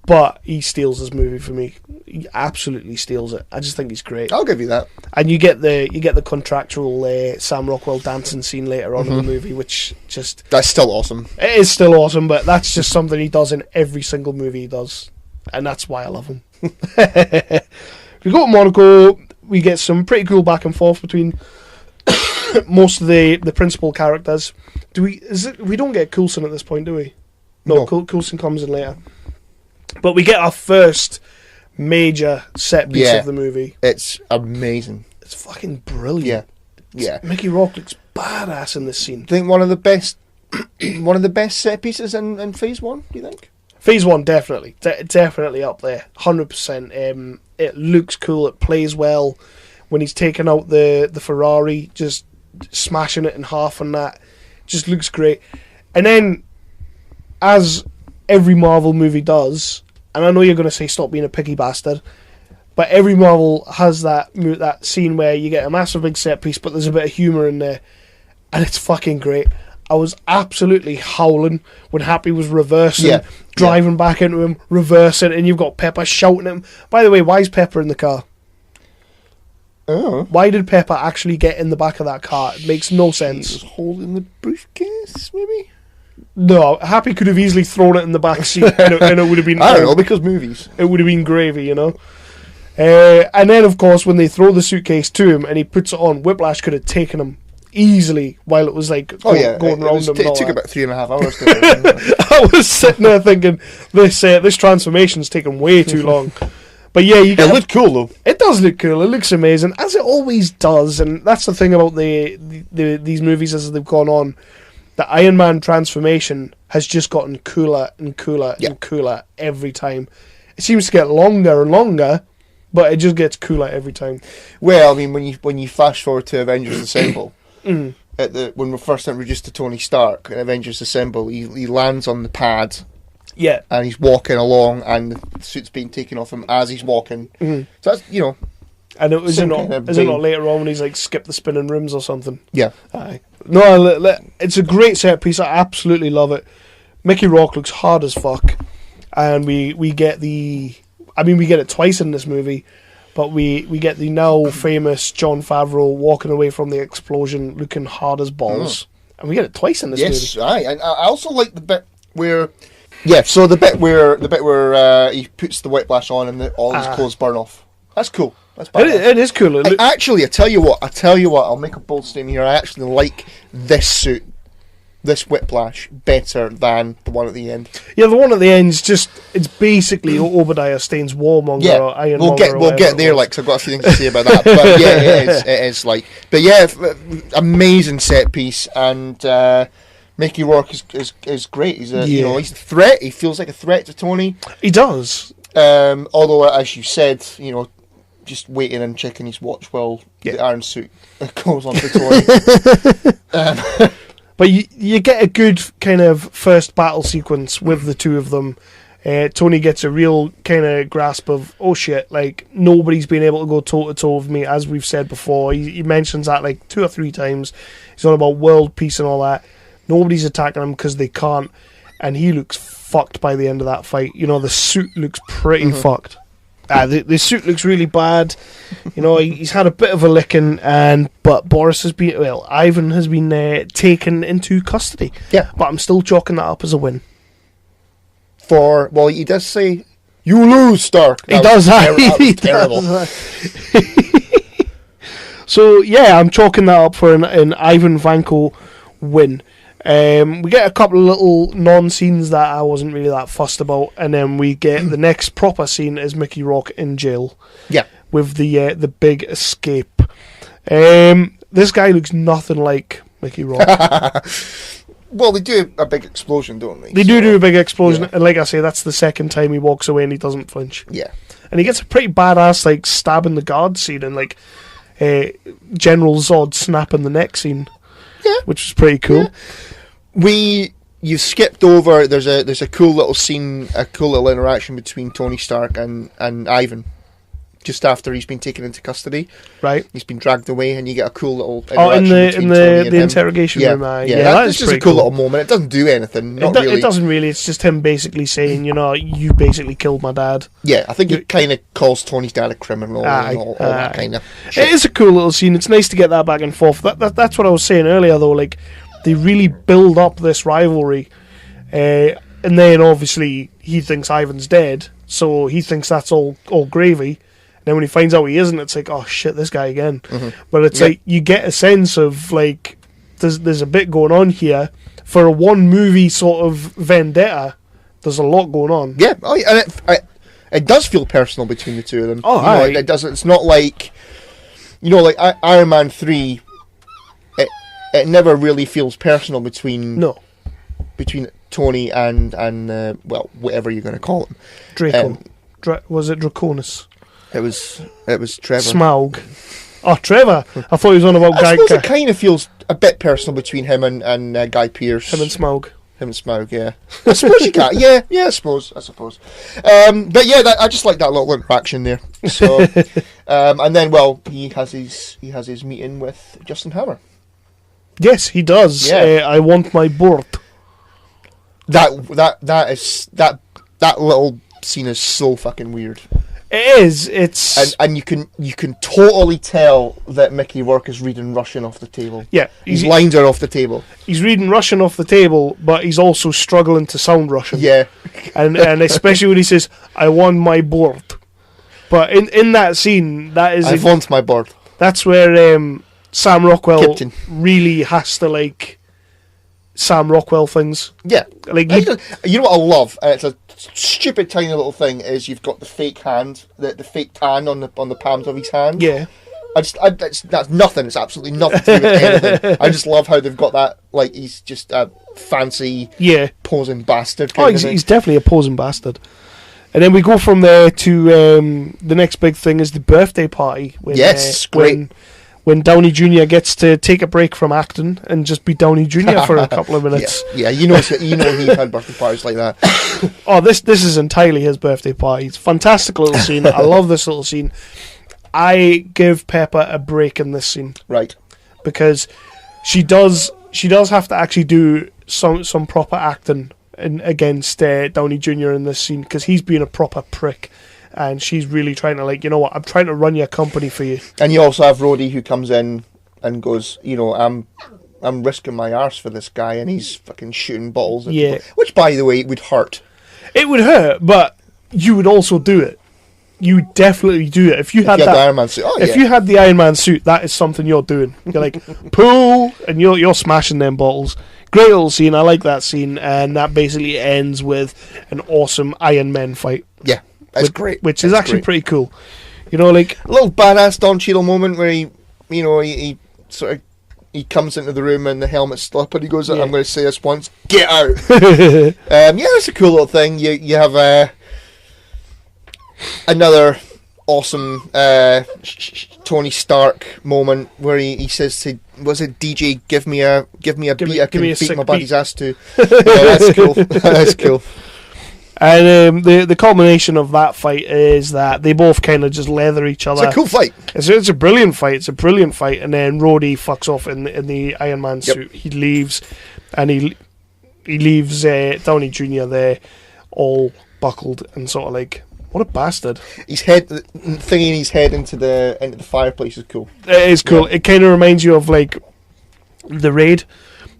but he steals this movie for me. He absolutely steals it. I just think he's great. I'll give you that. And you get the contractual Sam Rockwell dancing scene later on in the movie, which that's still awesome. It is still awesome, but that's just something he does in every single movie he does, and that's why I love him. We go to Monaco. We get some pretty cool back and forth between most of the principal characters. We don't get Coulson at this point, do we? No. Coulson comes in later. But we get our first major set piece of the movie. It's amazing. It's fucking brilliant. Yeah. Mickey Rourke looks badass in this scene. I think one of the best set pieces in Phase 1, do you think? Phase 1, definitely. Definitely up there. 100%. It looks cool. It plays well. When he's taking out the Ferrari, just smashing it in half and that. Just looks great. And then, as every Marvel movie does, and I know you're going to say stop being a picky bastard, but every Marvel has that scene where you get a massive big set piece, but there's a bit of humour in there, and it's fucking great. I was absolutely howling when Happy was reversing, driving back into him, reversing, and you've got Pepper shouting at him. By the way, why is Pepper in the car? Oh. Why did Pepper actually get in the back of that car? It makes no sense. He was holding the briefcase, maybe? No, Happy could have easily thrown it in the back seat and it would have been... I don't know, because movies. It would have been gravy, And then, of course, when they throw the suitcase to him and he puts it on, Whiplash could have taken him easily while it was like going around him. It took about 3.5 hours to do. I was sitting there thinking, this transformation's taken way too long. But yeah, it looked cool though. It does look cool. It looks amazing, as it always does. And that's the thing about these movies as they've gone on. The Iron Man transformation has just gotten cooler and cooler and cooler every time. It seems to get longer and longer, but it just gets cooler every time. Well, I mean, when you flash forward to Avengers Assemble, when we're first introduced to Tony Stark in Avengers Assemble, he lands on the pad. Yeah. And he's walking along, and the suit's being taken off him as he's walking. So that's, And is it not later on when he's like skip the spinning rooms or something? Yeah. Aye. No, it's a great set piece. I absolutely love it. Mickey Rourke looks hard as fuck, and we get we get it twice in this movie, but we get the now famous Jon Favreau walking away from the explosion looking hard as balls, and we get it twice in this movie. Yes, aye. And I also like the bit where. Yeah, so the bit where he puts the whiplash on and all his clothes burn off. That's cool. That's it is cool. Actually, I tell you what. I'll make a bold statement here. I actually like this suit, this whiplash, better than the one at the end. Yeah, the one at the end is it's basically Obadiah Stane's Warmonger or Ironmonger. We'll get there, like, 'cause I've got a few things to say about that. But yeah, it is like. But yeah, amazing set piece, and Mickey Rourke is great. He's he's a threat. He feels like a threat to Tony. He does. Although, as you said, just waiting and checking his watch while the iron suit goes on to Tony. But you get a good kind of first battle sequence with the two of them. Tony gets a real kind of grasp of, oh shit, like, nobody's been able to go toe-to-toe with me, as we've said before. He mentions that like 2 or 3 times. He's on about world peace and all that. Nobody's attacking him because they can't, and he looks fucked by the end of that fight. The suit looks pretty fucked. The suit looks really bad. He's had a bit of a licking, but Ivan has been taken into custody. Yeah, but I'm still chalking that up as a win. He does say, "You lose, Stark." He does. That was terrible. So yeah, I'm chalking that up for an Ivan Vanko win. We get a couple of little non-scenes that I wasn't really that fussed about, and then we get the next proper scene is Mickey Rourke in jail. Yeah, with the big escape. This guy looks nothing like Mickey Rourke. Well, they do a big explosion, don't they? They do a big explosion, and like I say, that's the second time he walks away and he doesn't flinch. Yeah, and he gets a pretty badass like stabbing the guard scene and like General Zod snapping the neck scene. Yeah, which is pretty cool. Yeah. You skipped over. There's a cool little scene, a cool little interaction between Tony Stark and Ivan, just after he's been taken into custody. Right, he's been dragged away, and you get a cool little interaction in the interrogation room. That's just a cool little moment. It doesn't do anything. Really. It doesn't really. It's just him basically saying, you basically killed my dad. Yeah, I think it kind of calls Tony's dad a criminal and all that kind of shit. It is a cool little scene. It's nice to get that back and forth. That's what I was saying earlier, though. Like, they really build up this rivalry, and then obviously he thinks Ivan's dead, so he thinks that's all gravy. And then when he finds out he isn't, it's like, oh shit, this guy again. But it's like you get a sense of like there's a bit going on here for a one movie sort of vendetta. There's a lot going on. Yeah, and it does feel personal between the two of them. Oh, it doesn't. It's not like like Iron Man 3. It never really feels personal between Tony and whatever you're going to call him. Draco. Was it Draconis? It was Trevor. Smaug. Oh, Trevor. I thought he was on about Guy. I suppose it kind of feels a bit personal between him and Guy Pearce. Him and Smaug, yeah. I suppose you can. Yeah, I suppose. But yeah, I just like that little interaction there. So, and then he has his meeting with Justin Hammer. Yes, he does. Yeah. I want my board. That little scene is so fucking weird. It is. It's and you can totally tell that Mickey Rourke is reading Russian off the table. Yeah, his lines are off the table. He's reading Russian off the table, but he's also struggling to sound Russian. Yeah, and especially when he says, "I want my board." But in that scene, that is I want my bird. that's where Sam Rockwell Captain. really has to like Sam Rockwell things. Yeah. Like You know what I love, and it's a stupid tiny little thing, is you've got the fake hand, the fake tan on the palms of his hand. yeah. That's nothing. It's absolutely nothing to do with anything. I just love how they've got that. Like, he's just a fancy, posing bastard. He's definitely a posing bastard. And then we go from there to the next big thing is the birthday party. When, great. When Downey Jr. gets to take a break from acting and just be Downey Jr. for a couple of minutes. Yeah, you know he's had birthday parties like that. Oh, this is entirely his birthday party. It's a fantastic little scene. I love this little scene. I give Pepper a break in this scene. Right. Because she does have to actually do some proper acting against Downey Jr. in this scene, because he's being a proper prick, and she's really trying to, like, you know what, I'm trying to run your company for you. And you also have Rhodey, who comes in and goes, you know, I'm risking my arse for this guy, and he's fucking shooting bottles at people. Which, by the way, would hurt. It would hurt, but you would also do it. You would definitely do it if you had the Iron Man suit. If you had the Iron Man suit, that is something you're doing. You're like, pool, and you're smashing them bottles. Great little scene. I like that scene, and that basically ends with an awesome Iron Man fight. Yeah, that's great. Which is actually pretty cool. You know, like a little badass Don Cheadle moment where he comes into the room and the helmet's still up, and he goes, "I'm going to say this once, get out." It's a cool little thing. You have another awesome Tony Stark moment where he says to, was it DJ, give me a beat I can beat my buddy's ass to. Yeah, that's cool. That's cool. And the culmination of that fight is that they both kind of just leather each other. It's a cool fight. It's a brilliant fight. It's a brilliant fight. And then Rhodey fucks off in the Iron Man suit. He leaves, and he leaves Downey Jr. there, all buckled and sort of like, what a bastard. His head, thinking his head into the fireplace is cool. It is cool. Yeah. It kind of reminds you of like the Raid.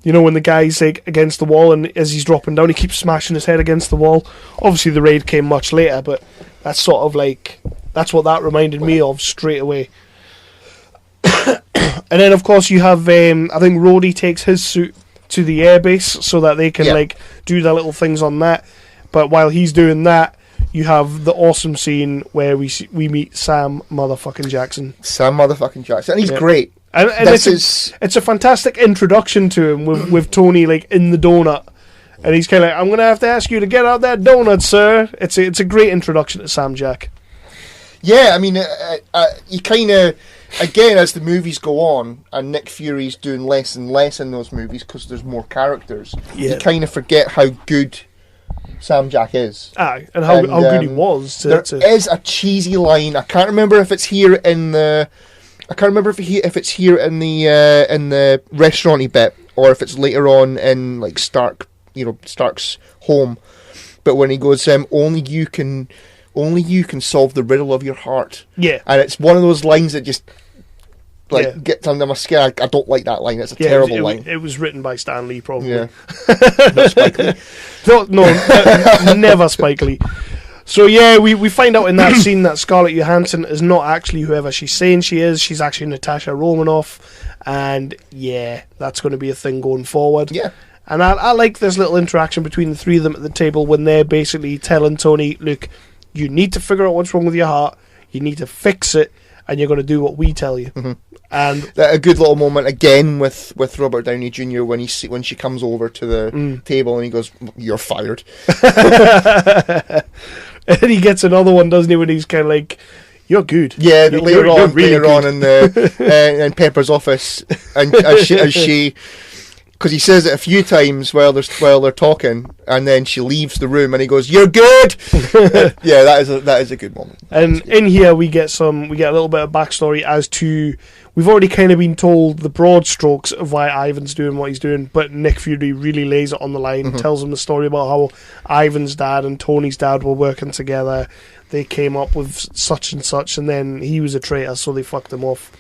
You know, when the guy's like against the wall, and as he's dropping down, he keeps smashing his head against the wall. Obviously, the Raid came much later, but that's sort of like, that's what that reminded me of straight away. And then, of course, you have I think Rhodey takes his suit to the airbase so that they can like do their little things on that. But while he's doing that, you have the awesome scene where we meet Sam motherfucking Jackson. And he's great. And it's a fantastic introduction to him with Tony like in the donut, and he's kind of like, I'm gonna have to ask you to get out that donut, sir. It's a great introduction to Sam Jack. Yeah, I mean, you kind of, again, as the movies go on, and Nick Fury's doing less and less in those movies because there's more characters. Yeah. You kind of forget how good Sam Jack is. Aye, and how good he was. There is a cheesy line. I can't remember if it's here in the. I can't remember if it's here in the restaurant-y bit, or if it's later on in like Stark's home. But when he goes, only you can solve the riddle of your heart. Yeah, and it's one of those lines that just gets under my skin. I don't like that line. It's a terrible line. It was written by Stan Lee, probably. Yeah, not Spike Lee. No, never Spike Lee. So yeah, we find out in that scene that Scarlett Johansson is not actually whoever she's saying she is. She's actually Natasha Romanoff, and yeah, that's going to be a thing going forward. Yeah, and I like this little interaction between the three of them at the table when they're basically telling Tony, look, you need to figure out what's wrong with your heart, you need to fix it, and you're going to do what we tell you. Mm-hmm. And a good little moment again with Robert Downey Jr. when she comes over to the table and he goes, "You're fired." And he gets another one, doesn't he? When he's kind of like, "You're good." Yeah, later on good. in Pepper's office, and as she, because he says it a few times while they're talking, and then she leaves the room, and he goes, "You're good." Yeah, that is a good moment. And in here we get a little bit of backstory as to, we've already kind of been told the broad strokes of why Ivan's doing what he's doing, but Nick Fury really lays it on the line, tells him the story about how Ivan's dad and Tony's dad were working together. They came up with such and such, and then he was a traitor, so they fucked him off.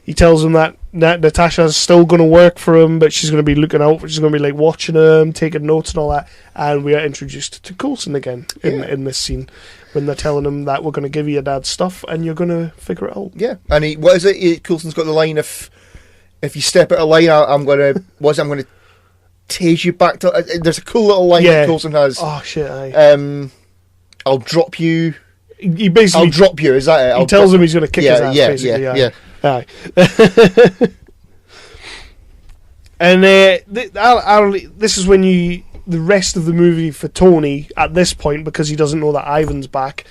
He tells him that Natasha's still going to work for him, but she's going to be looking out. She's going to be like watching him, taking notes and all that. And we are introduced to Coulson again in this scene when they're telling him that we're going to give you your dad's stuff and you're going to figure it out. Yeah, and what is it? Coulson's got the line, if you step out of line, I'm going to tase you back to. There's a cool little line that Coulson has. Oh shit! Aye. I'll drop you. He basically I'll drop you. Is that it? He tells him he's going to kick his ass. Basically, yeah. Aye. And this is when the rest of the movie for Tony at this point, because he doesn't know that Ivan's back,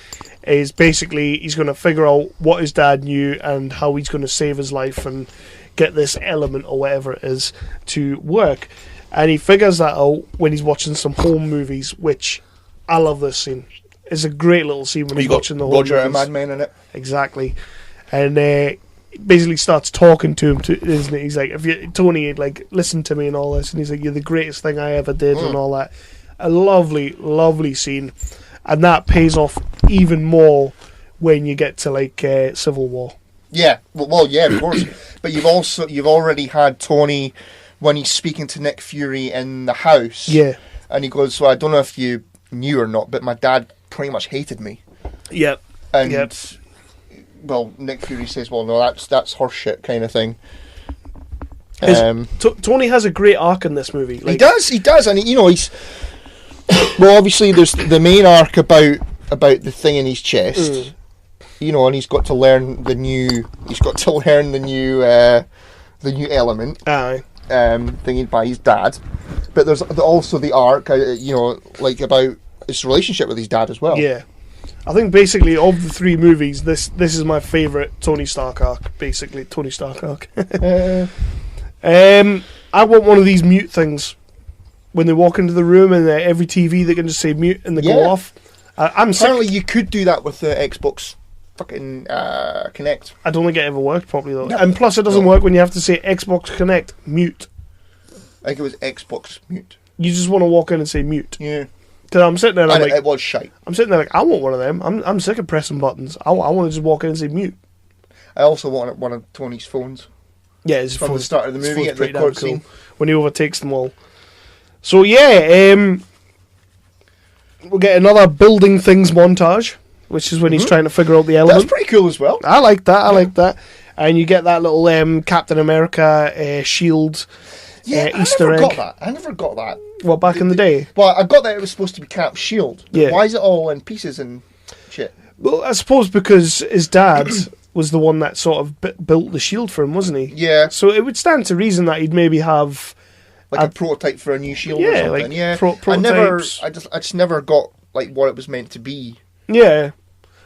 is basically he's going to figure out what his dad knew and how he's going to save his life and get this element or whatever it is to work. And he figures that out when he's watching some home movies, which I love this scene. It's a great little scene when he's watching the home Roger movies. and Mad Men in it. Exactly. And basically starts talking to him, isn't it? He's like, Tony, like, listen to me and all this. And he's like, you're the greatest thing I ever did and all that. A lovely, lovely scene. And that pays off even more when you get to, like, Civil War. Yeah, well, yeah, of course. But you've already had Tony when he's speaking to Nick Fury in the house. Yeah. And he goes, so I don't know if you knew or not, but my dad pretty much hated me. Yep. And well, Nick Fury says, well, no, that's horseshit kind of thing. Tony has a great arc in this movie. Like, he does, and he's well, obviously there's the main arc about the thing in his chest, and he's got to learn the new element, thingy by his dad. But there's also the arc, like about his relationship with his dad as well. Yeah. I think basically of the three movies, this is my favourite Tony Stark arc. Basically, Tony Stark arc. I want one of these mute things when they walk into the room and every TV they can just say mute and they go off. Apparently, you could do that with the Xbox fucking Connect. I don't think it ever worked properly though, and plus it doesn't work when you have to say Xbox Connect mute. I think it was Xbox mute. You just want to walk in and say mute. Yeah. Because I'm sitting there and it was shite. I'm sitting there like, I want one of them. I'm sick of pressing buttons. I want to just walk in and say mute. I also want one of Tony's phones. Yeah, his from phone, the start of the movie at the court scene. When he overtakes them all. So yeah, we'll get another building things montage, which is when he's trying to figure out the element. That's pretty cool as well. I like that. And you get that little Captain America shield Easter egg. I never got that. What, back in the day? Well, I got that it was supposed to be Cap's shield. Yeah. Why is it all in pieces and shit? Well, I suppose because his dad was the one that sort of built the shield for him, wasn't he? Yeah. So it would stand to reason that he'd maybe have like a prototype for a new shield or something. Like yeah, prototypes. I just never got like what it was meant to be. Yeah.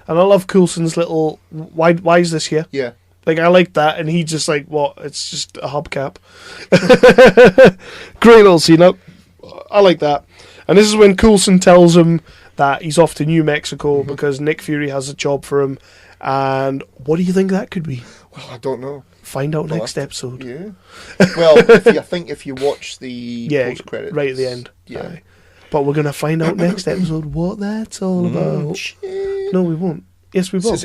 And I love Coulson's little why is this here? Yeah. Like, I like that, and he just like, what? It's just a hubcap. Great little scene up. I like that. And this is when Coulson tells him that he's off to New Mexico because Nick Fury has a job for him. And what do you think that could be? Well, I don't know. Find out next episode. Yeah. Well, I think if you watch the post credits, right at the end. Yeah. Aye. But we're gonna find out next episode what that's all about. No, we won't. Yes, we will.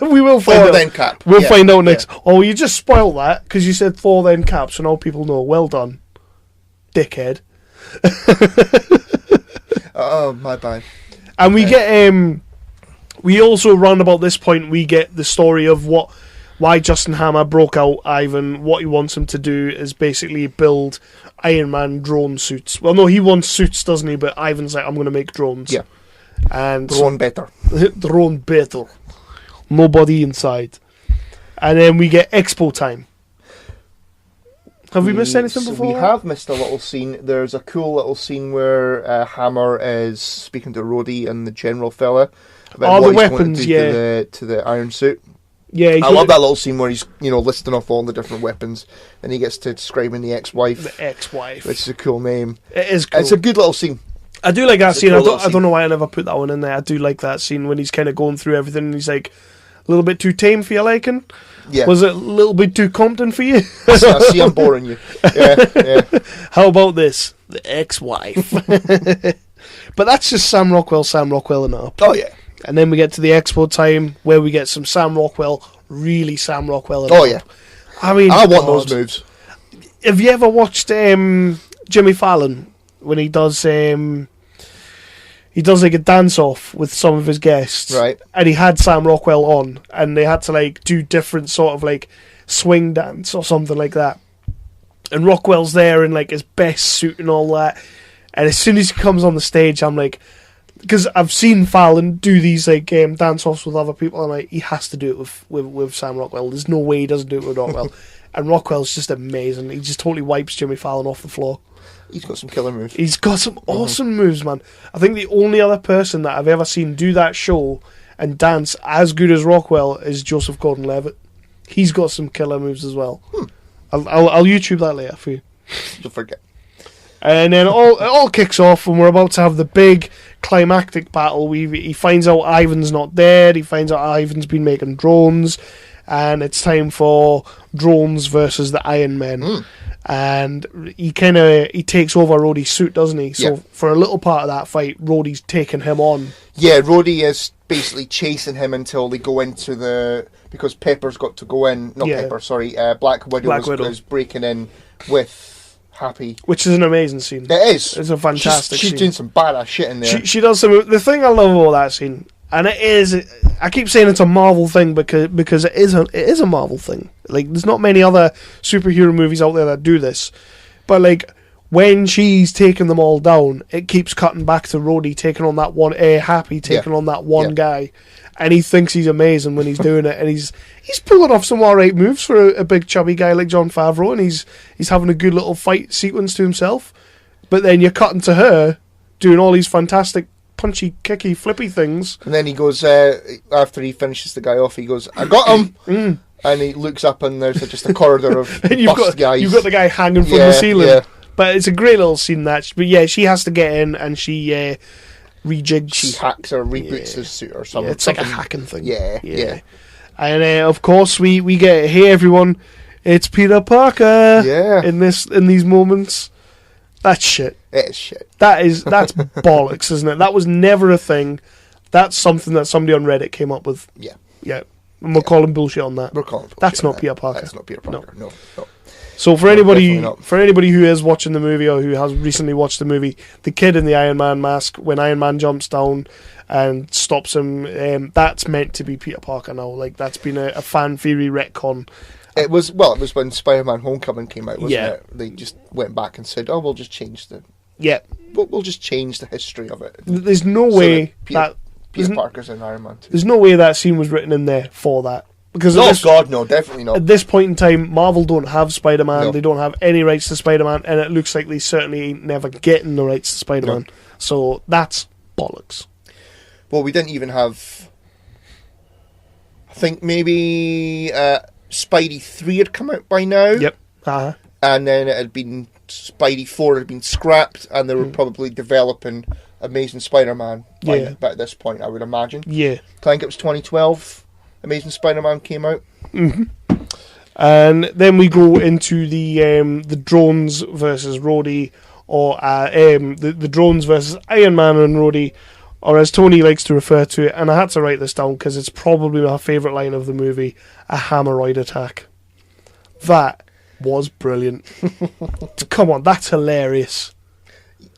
We will find out. Then Cap. We'll find out next. Yeah. Oh, you just spoiled that because you said Thor then Cap, so now people know. Well done, dickhead. Oh, my bad. And we get we also round about this point we get the story of why Justin Hammer broke out Ivan. What he wants him to do is basically build Iron Man drone suits. Well, no, he wants suits, doesn't he? But Ivan's like, I'm going to make drones. Yeah. And drone better. Drone better. Nobody inside. And then we get Expo time. Have we missed anything before? We have missed a little scene. There's a cool little scene where Hammer is speaking to Rhodey and the general fella about the weapons, to the iron suit. Yeah, I love that little scene where he's listing off all the different weapons, and he gets to describing the ex-wife. The ex-wife, which is a cool name. It is cool. It's a good little scene. I do like that scene. I don't know why I never put that one in there. I do like that scene when he's kind of going through everything, and he's like, a little bit too tame for your liking. Yeah. Was it a little bit too Compton for you? I see I'm boring you. Yeah. How about this? The ex-wife. But that's just Sam Rockwell in it up. Oh, yeah. And then we get to the Expo time where we get some Sam Rockwell, really Sam Rockwell in it up. Yeah. I mean, I want God. those moves. Have you ever watched Jimmy Fallon when he does like a dance off with some of his guests, Right? And he had Sam Rockwell on, and they had to like do different sort of like swing dance or something like that. And Rockwell's there in like his best suit and all that. And as soon as he comes on the stage, I'm like, because I've seen Fallon do these like dance offs with other people, and like he has to do it with Sam Rockwell. There's no way he doesn't do it with Rockwell. And Rockwell's just amazing. He just totally wipes Jimmy Fallon off the floor. He's got some killer moves. He's got some awesome moves, man. I think the only other person that I've ever seen do that show and dance as good as Rockwell is Joseph Gordon-Levitt. He's got some killer moves as well. I'll YouTube that later for you. Don't forget. And then it all kicks off, and we're about to have the big climactic battle. He finds out Ivan's not dead. He finds out Ivan's been making drones, and it's time for drones versus the Iron Men. And he takes over Rhodey's suit, doesn't he? So for a little part of that fight, Rhodey's taking him on. Yeah, Rhodey is basically chasing him until they go into because Pepper's got to go in. Not Pepper, sorry. Black Widow is breaking in with Happy, which is an amazing scene. It is. It's a fantastic scene. She's doing some badass shit in there. She does some. The thing I love about that scene, and it is, I keep saying it's a Marvel thing because it is a Marvel thing. Like, there's not many other superhero movies out there that do this, but like when she's taking them all down, it keeps cutting back to Rhodey taking on that one, Happy taking on that one guy. And he thinks he's amazing when he's doing it, and he's pulling off some alright moves for a big chubby guy like Jon Favreau, and he's having a good little fight sequence to himself. But then you're cutting to her doing all these fantastic punchy, kicky, flippy things. And then he goes, after he finishes the guy off, he goes, "I got him!" And he looks up, and there's just a corridor of and guys. You've got the guy hanging from the ceiling. Yeah. But it's a great little scene, that. But yeah, she has to get in, and she rejigs. She hacks or reboots his suit or something. Yeah, it's like a hacking thing. Yeah. And of course we get, hey everyone, it's Peter Parker. Yeah. In these moments, that's shit. It is shit. That's bollocks, isn't it? That was never a thing. That's something that somebody on Reddit came up with. Yeah. And we're calling bullshit on that. We're calling bullshit. That's not Peter Parker. That's not Peter Parker. No. So for anybody who is watching the movie or who has recently watched the movie, the kid in the Iron Man mask, when Iron Man jumps down and stops him, that's meant to be Peter Parker now. Like, that's been a fan theory retcon. It was when Spider-Man Homecoming came out, wasn't it? They just went back and said, "Oh, we'll just change we'll just change the history of it." There's no way that Peter Parker's in Iron Man 2. There's no way that scene was written in there for that. Because no, definitely not. At this point in time, Marvel don't have Spider-Man. No. They don't have any rights to Spider-Man, and it looks like they certainly ain't never getting the rights to Spider-Man. No. So that's bollocks. Well, we didn't even have. I think maybe Spidey 3 had come out by now. Yep. And then it had been Spidey 4 had been scrapped, and they were probably developing Amazing Spider-Man by this point, I would imagine. Yeah. I think it was 2012. Amazing Spider-Man came out. And then we go into the drones versus Rhodey, or the drones versus Iron Man and Rhodey, or as Tony likes to refer to it, and I had to write this down because it's probably my favourite line of the movie, a hammeroid attack. That was brilliant. Come on, that's hilarious.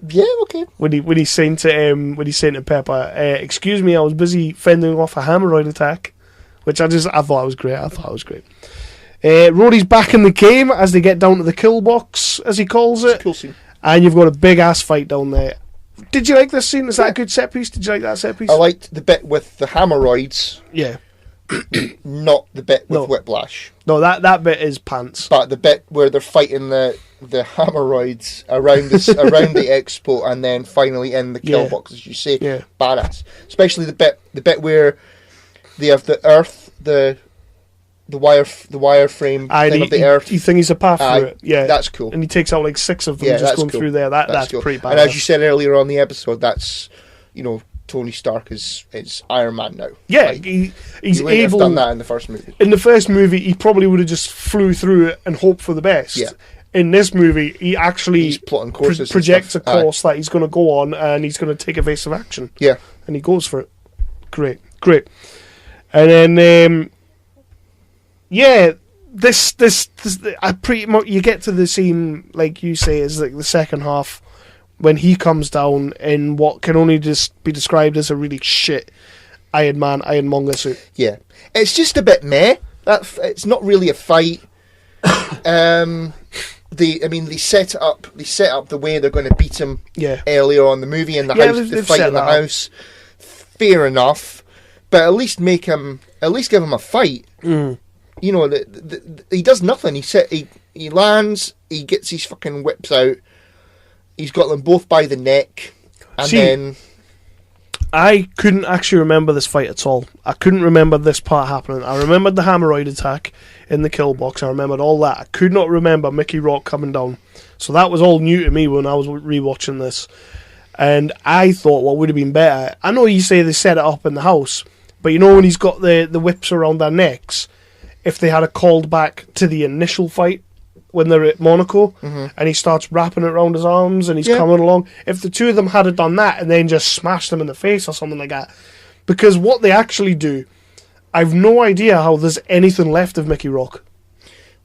Yeah, okay. When he's saying to Pepper, "Excuse me, I was busy fending off a hammeroid attack," which I thought was great. Rhodey's back in the game as they get down to the kill box, as he calls it. Cool scene. And you've got a big ass fight down there. Did you like this scene? Is that a good set piece? Did you like that set piece? I liked the bit with the hammeroids. Yeah. Not the bit with Whiplash. No, that bit is pants. But the bit where they're fighting the hammeroids around the expo, and then finally in the kill box, as you say, badass. Especially the bit where they have the Earth, the wireframe thing of the Earth. You think he's a path through it? Yeah, that's cool. And he takes out like 6 of them just going through there. That's cool. pretty badass. And as you said earlier on the episode, that's Tony Stark is Iron Man now. Yeah, like, he's able. able. Have done that in the first movie. In the first movie, he probably would have just flew through it and hoped for the best. Yeah. In this movie, he actually plotting courses projects a course that he's going to go on, and he's going to take evasive action. Yeah, and he goes for it. Great. And then this I pretty much, you get to the scene, like you say, is like the second half when he comes down in what can only just be described as a really shit Ironmonger suit. Yeah, it's just a bit meh. It's not really a fight. They set up the way they're going to beat him. Yeah. Earlier on in the movie in the house, the fight in the house. Fair enough, but at least give him a fight. Mm. You know, he does nothing. He lands, he gets his fucking whips out. He's got them both by the neck, and then I couldn't actually remember this fight at all. I couldn't remember this part happening. I remembered the hammeroid attack in the kill box. I remembered all that. I could not remember Mickey Rourke coming down. So that was all new to me when I was rewatching this. And I thought what would have been better, I know you say they set it up in the house, but you know when he's got the whips around their necks, if they had a called back to the initial fight when they're at Monaco, and he starts wrapping it around his arms and he's coming along, if the two of them had done that and then just smashed them in the face or something like that. Because what they actually do, I've no idea how there's anything left of Mickey Rourke.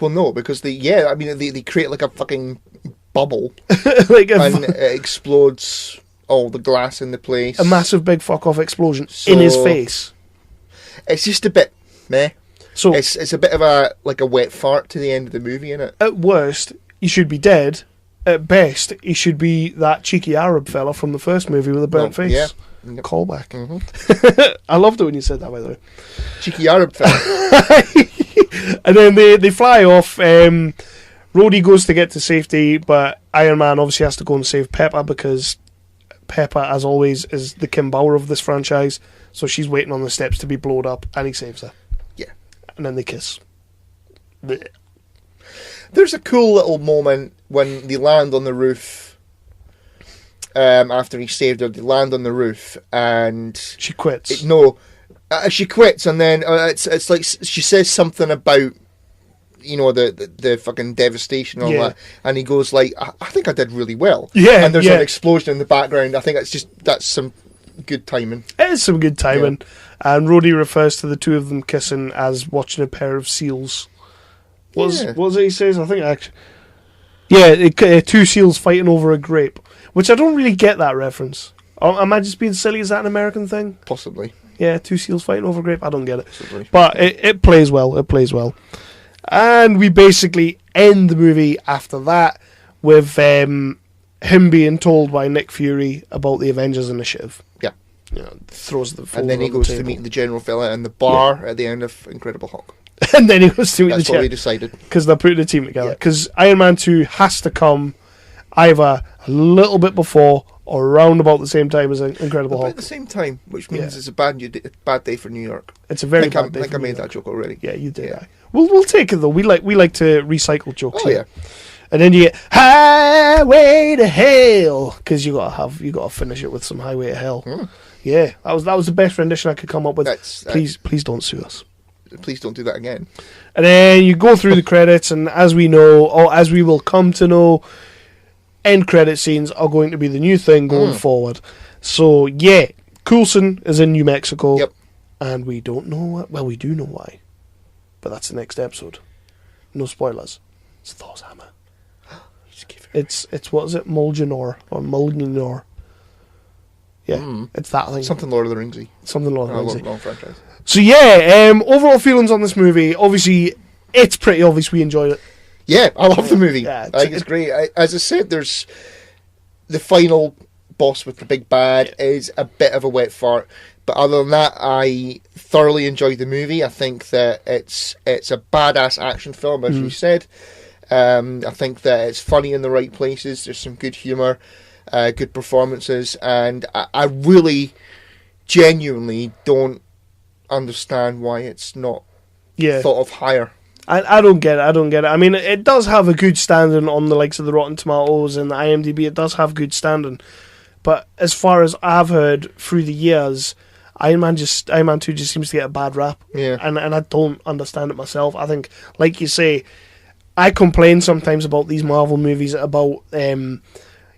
Well, no, because they create like a fucking bubble and it explodes all the glass in the place. A massive big fuck off explosion in his face. It's just a bit meh. So it's a bit of a wet fart to the end of the movie, isn't it? At worst, he should be dead. At best, he should be that cheeky Arab fella from the first movie with a burnt face. Yeah. Yep. Callback. Mm-hmm. I loved it when you said that, by the way. Cheeky Arab fella. And then they fly off. Rhodey goes to get to safety, but Iron Man obviously has to go and save Pepper because Pepper, as always, is the Kim Bauer of this franchise. So she's waiting on the steps to be blown up, and he saves her. And then they kiss. There's a cool little moment when they land on the roof. After he saved her, they land on the roof and she quits. She quits, and then it's like she says something about the fucking devastation and all that, and he goes like, "I think I did really well." Yeah, and there's an explosion in the background. I think that's some good timing. It is some good timing. Yeah. And Rhodey refers to the two of them kissing as watching a pair of seals. What was it he says? I think actually... Yeah, two seals fighting over a grape. Which I don't really get that reference. Am I just being silly? Is that an American thing? Possibly. Yeah, two seals fighting over a grape. I don't get it. Possibly. But it plays well. It plays well. And we basically end the movie after that with him being told by Nick Fury about the Avengers Initiative. Yeah. Throws the and then he goes to meet the general fella in the bar at the end of Incredible Hulk. And then he goes to meet That's what we decided. Because they're putting a team together. Because Iron Man 2 has to come either a little bit before or around about the same time as Incredible Hulk. At the same time, which means it's a bad day for New York. It's a very bad day. I think I made that joke already. Yeah, you did. Yeah. We'll take it though. We like to recycle jokes. Oh yeah. And then you get Highway to Hell because you gotta finish it with some Highway to Hell. Yeah, that was the best rendition I could come up with. Please don't sue us. Please don't do that again. And then you go through the credits, and as we know, or as we will come to know, end credit scenes are going to be the new thing going forward. So yeah, Coulson is in New Mexico. Yep. And we don't know why. Well, we do know why, but that's the next episode. No spoilers. It's Thor's hammer. It's what is it? Mulginor or Mulginor. Yeah, it's that thing. Something Lord of the Ringsy. Something Lord of the Ringsy. Long franchise. So yeah, overall feelings on this movie. Obviously, it's pretty obvious we enjoyed it. Yeah, I love the movie. Yeah, I think it's great. As I said, there's the final boss with the big bad is a bit of a wet fart, but other than that, I thoroughly enjoyed the movie. I think that it's a badass action film, as you said. I think that it's funny in the right places. There's some good humour. Good performances, and I really genuinely don't understand why it's not thought of higher. I don't get it. I mean, it does have a good standing on the likes of the Rotten Tomatoes and the IMDb. It does have good standing, but as far as I've heard through the years, Iron Man 2 just seems to get a bad rap. Yeah, and I don't understand it myself. I think, like you say, I complain sometimes about these Marvel movies about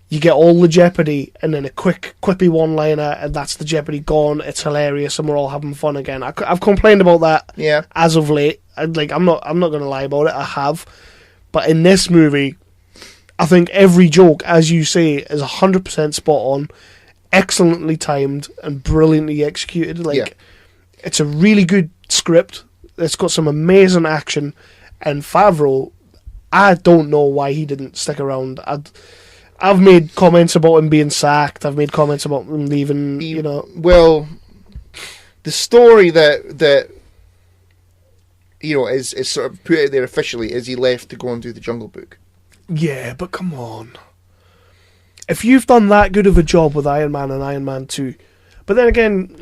you get all the jeopardy and then a quick, quippy one-liner, and that's the jeopardy gone. It's hilarious, and we're all having fun again. I've complained about that as of late. I'm not going to lie about it. I have. But in this movie, I think every joke, as you say, is 100% spot on, excellently timed, and brilliantly executed. It's a really good script. It's got some amazing action, and Favreau, I don't know why he didn't stick around. I've made comments about him being sacked. I've made comments about him leaving. Well, the story that is sort of put out there officially is he left to go and do the Jungle Book. Yeah, but come on. If you've done that good of a job with Iron Man and Iron Man 2, but then again,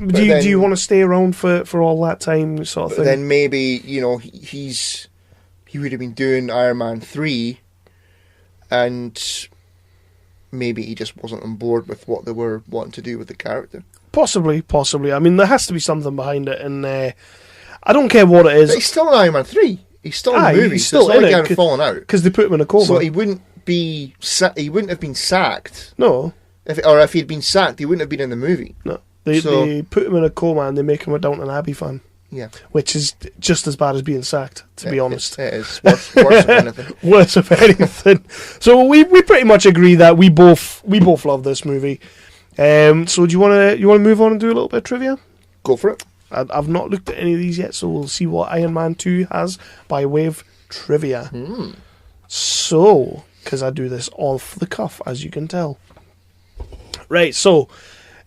do you want to stay around for all that time, sort of thing? Then maybe he would have been doing Iron Man 3. And maybe he just wasn't on board with what they were wanting to do with the character. Possibly. I mean, there has to be something behind it, and I don't care what it is. But he's still in Iron Man 3. He's still in the movie. He's still so it's in not it, like he fallen out. Because they put him in a coma. So he wouldn't have been sacked. No. If he'd been sacked, he wouldn't have been in the movie. No. They put him in a coma and they make him a Downton Abbey fan. Yeah. Which is just as bad as being sacked, to be honest. It is. Worse if anything. Worse if anything. So we pretty much agree that we both love this movie. So do you want to move on and do a little bit of trivia? Go for it. I've not looked at any of these yet, so we'll see what Iron Man 2 has by way of trivia. So, because I do this off the cuff, as you can tell. Right, so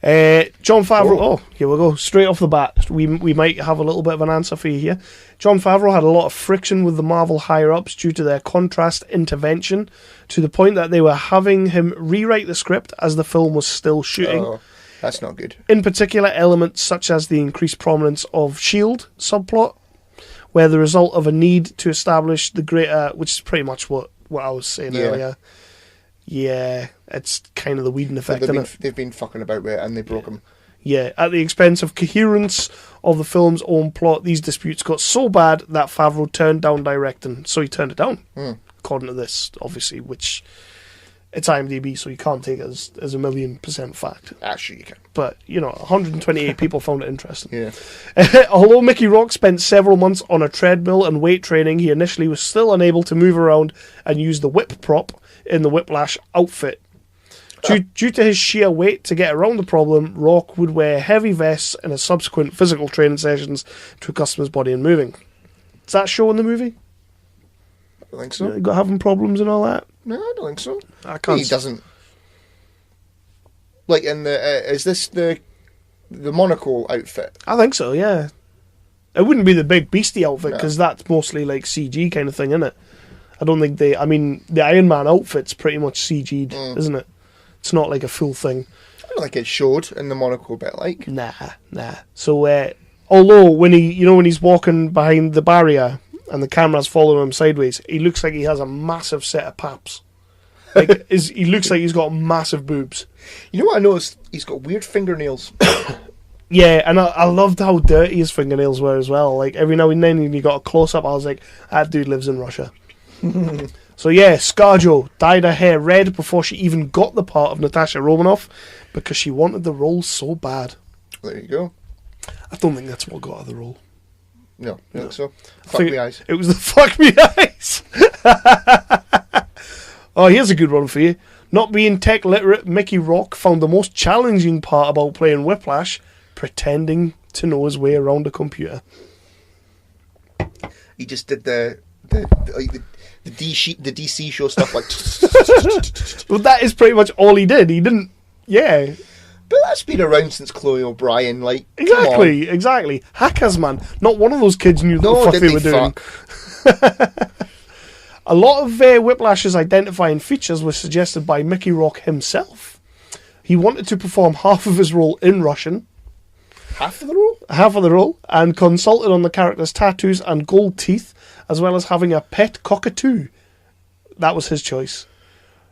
Jon Favreau. Oh, here we go. Straight off the bat, we might have a little bit of an answer for you here. Jon Favreau had a lot of friction with the Marvel higher-ups due to their contrast intervention, to the point that they were having him rewrite the script as the film was still shooting. Oh, that's not good. In particular, elements such as the increased prominence of S.H.I.E.L.D. subplot, where the result of a need to establish the greater, which is pretty much what I was saying earlier. Yeah, it's kind of the Whedon effect, isn't it? They've been fucking about with it, and they broke him. Yeah, at the expense of coherence of the film's own plot, these disputes got so bad that Favreau turned down directing. So he turned it down, according to this, obviously, which it's IMDb, so you can't take it as 1,000,000% fact. Actually, you can. But, 128 people found it interesting. Yeah. Although Mickey Rourke spent several months on a treadmill and weight training, he initially was still unable to move around and use the whip prop in the Whiplash outfit. Due to his sheer weight, to get around the problem, Rourke would wear heavy vests in his subsequent physical training sessions to accustom his body and moving. Does that show in the movie? I don't think so. Got having problems and all that? No, I don't think so. I can't. He doesn't. Like in the is this the monocle outfit? I think so. Yeah. It wouldn't be the big beastie outfit because that's mostly like CG kind of thing, isn't it? I don't think the Iron Man outfit's pretty much CG'd, isn't it? It's not like a full thing. I don't think it showed in the monocle bit, like. Nah. So, although when he's walking behind the barrier and the camera's following him sideways, he looks like he has a massive set of paps. Like, he looks like he's got massive boobs. You know what I noticed? He's got weird fingernails. Yeah, and I loved how dirty his fingernails were as well. Like, every now and then you got a close-up, I was like, that dude lives in Russia. So yeah, ScarJo dyed her hair red before she even got the part of Natasha Romanoff because she wanted the role so bad. There you go. I don't think that's what got her the role. No, I think so. Fuck me eyes. It was the fuck me eyes. Oh, here's a good one for you. Not being tech literate, Mickey Rourke found the most challenging part about playing Whiplash, pretending to know his way around a computer. He just did the DC show stuff like. Well, that is pretty much all he did. He didn't. Yeah. But that's been around since Chloe O'Brien. Like exactly. Hackers, man. Not one of those kids knew what the fuck they were doing. A lot of Whiplash's identifying features were suggested by Mickey Rourke himself. He wanted to perform half of his role in Russian. Half of the role? Half of the role, and consulted on the character's tattoos and gold teeth, as well as having a pet cockatoo. That was his choice.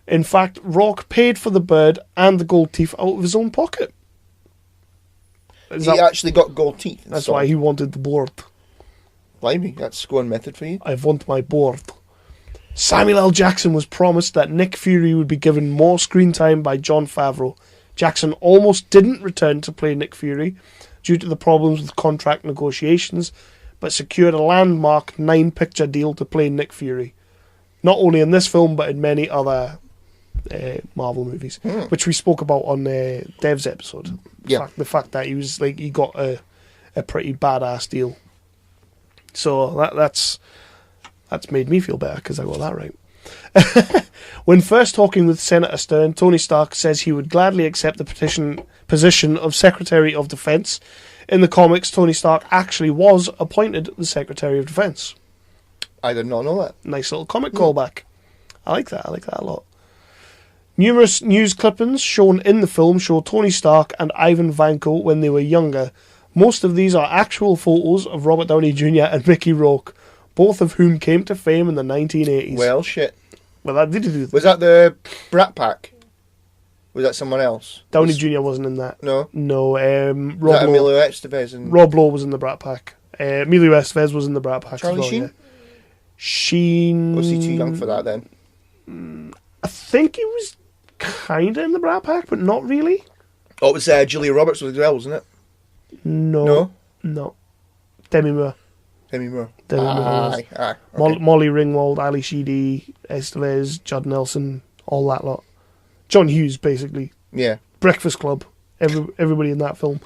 In fact, Rourke paid for the bird and the gold teeth out of his own pocket. He actually got gold teeth. That's why he wanted the board. Blimey, that's scoring method for you. I want my board. Samuel L. Jackson was promised that Nick Fury would be given more screen time by Jon Favreau. Jackson almost didn't return to play Nick Fury due to the problems with contract negotiations, but secured a landmark 9-picture deal to play Nick Fury. Not only in this film, but in many other Marvel movies, which we spoke about on Dev's episode. Yeah. The fact that he got a pretty badass deal. So that's made me feel better because I got that right. When first talking with Senator Stern, Tony Stark says he would gladly accept the position of Secretary of Defense. In the comics, Tony Stark actually was appointed the Secretary of Defense. I did not know that. Nice little comic callback. I like that a lot. Numerous news clippings shown in the film show Tony Stark and Ivan Vanko when they were younger. Most of these are actual photos of Robert Downey Jr. and Mickey Rourke, both of whom came to fame in the 1980s. Well, shit. Well, that did do. Was that the Brat Pack? Was that someone else? Downey Jr. wasn't in that. No? No. Was Rob that Lowe. Emilio Estevez? And Rob Lowe was in the Brat Pack. Emilio Estevez was in the Brat Pack Charlie as well. Sheen? Yeah. Sheen. Was he too young for that then? I think he was kind of in the Brat Pack, but not really. Oh, it was Julia Roberts as well, wasn't it? No. Demi Moore. Demi Moore. Demi Moore. Aye. Okay. Molly Ringwald, Ali Sheedy, Estevez, Judd Nelson, all that lot. John Hughes, basically. Yeah. Breakfast Club. Everybody in that film.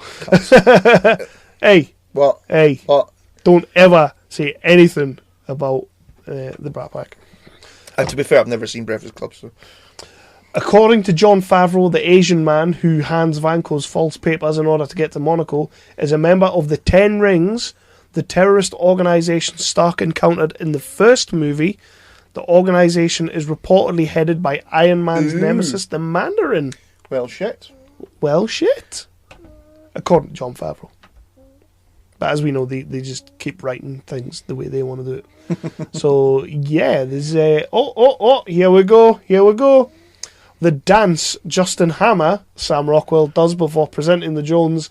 Hey. What? Hey. What? Don't ever say anything about the Brat Pack. To be fair, I've never seen Breakfast Club, so... According to Jon Favreau, the Asian man who hands Vanko's false papers in order to get to Monaco is a member of the Ten Rings, the terrorist organisation Stark encountered in the first movie. The organisation is reportedly headed by Iron Man's nemesis, the Mandarin. Well, shit. Well, shit. According to Jon Favreau. But as we know, they just keep writing things the way they want to do it. So, yeah, there's... here we go. The dance Justin Hammer, Sam Rockwell, does before presenting the drones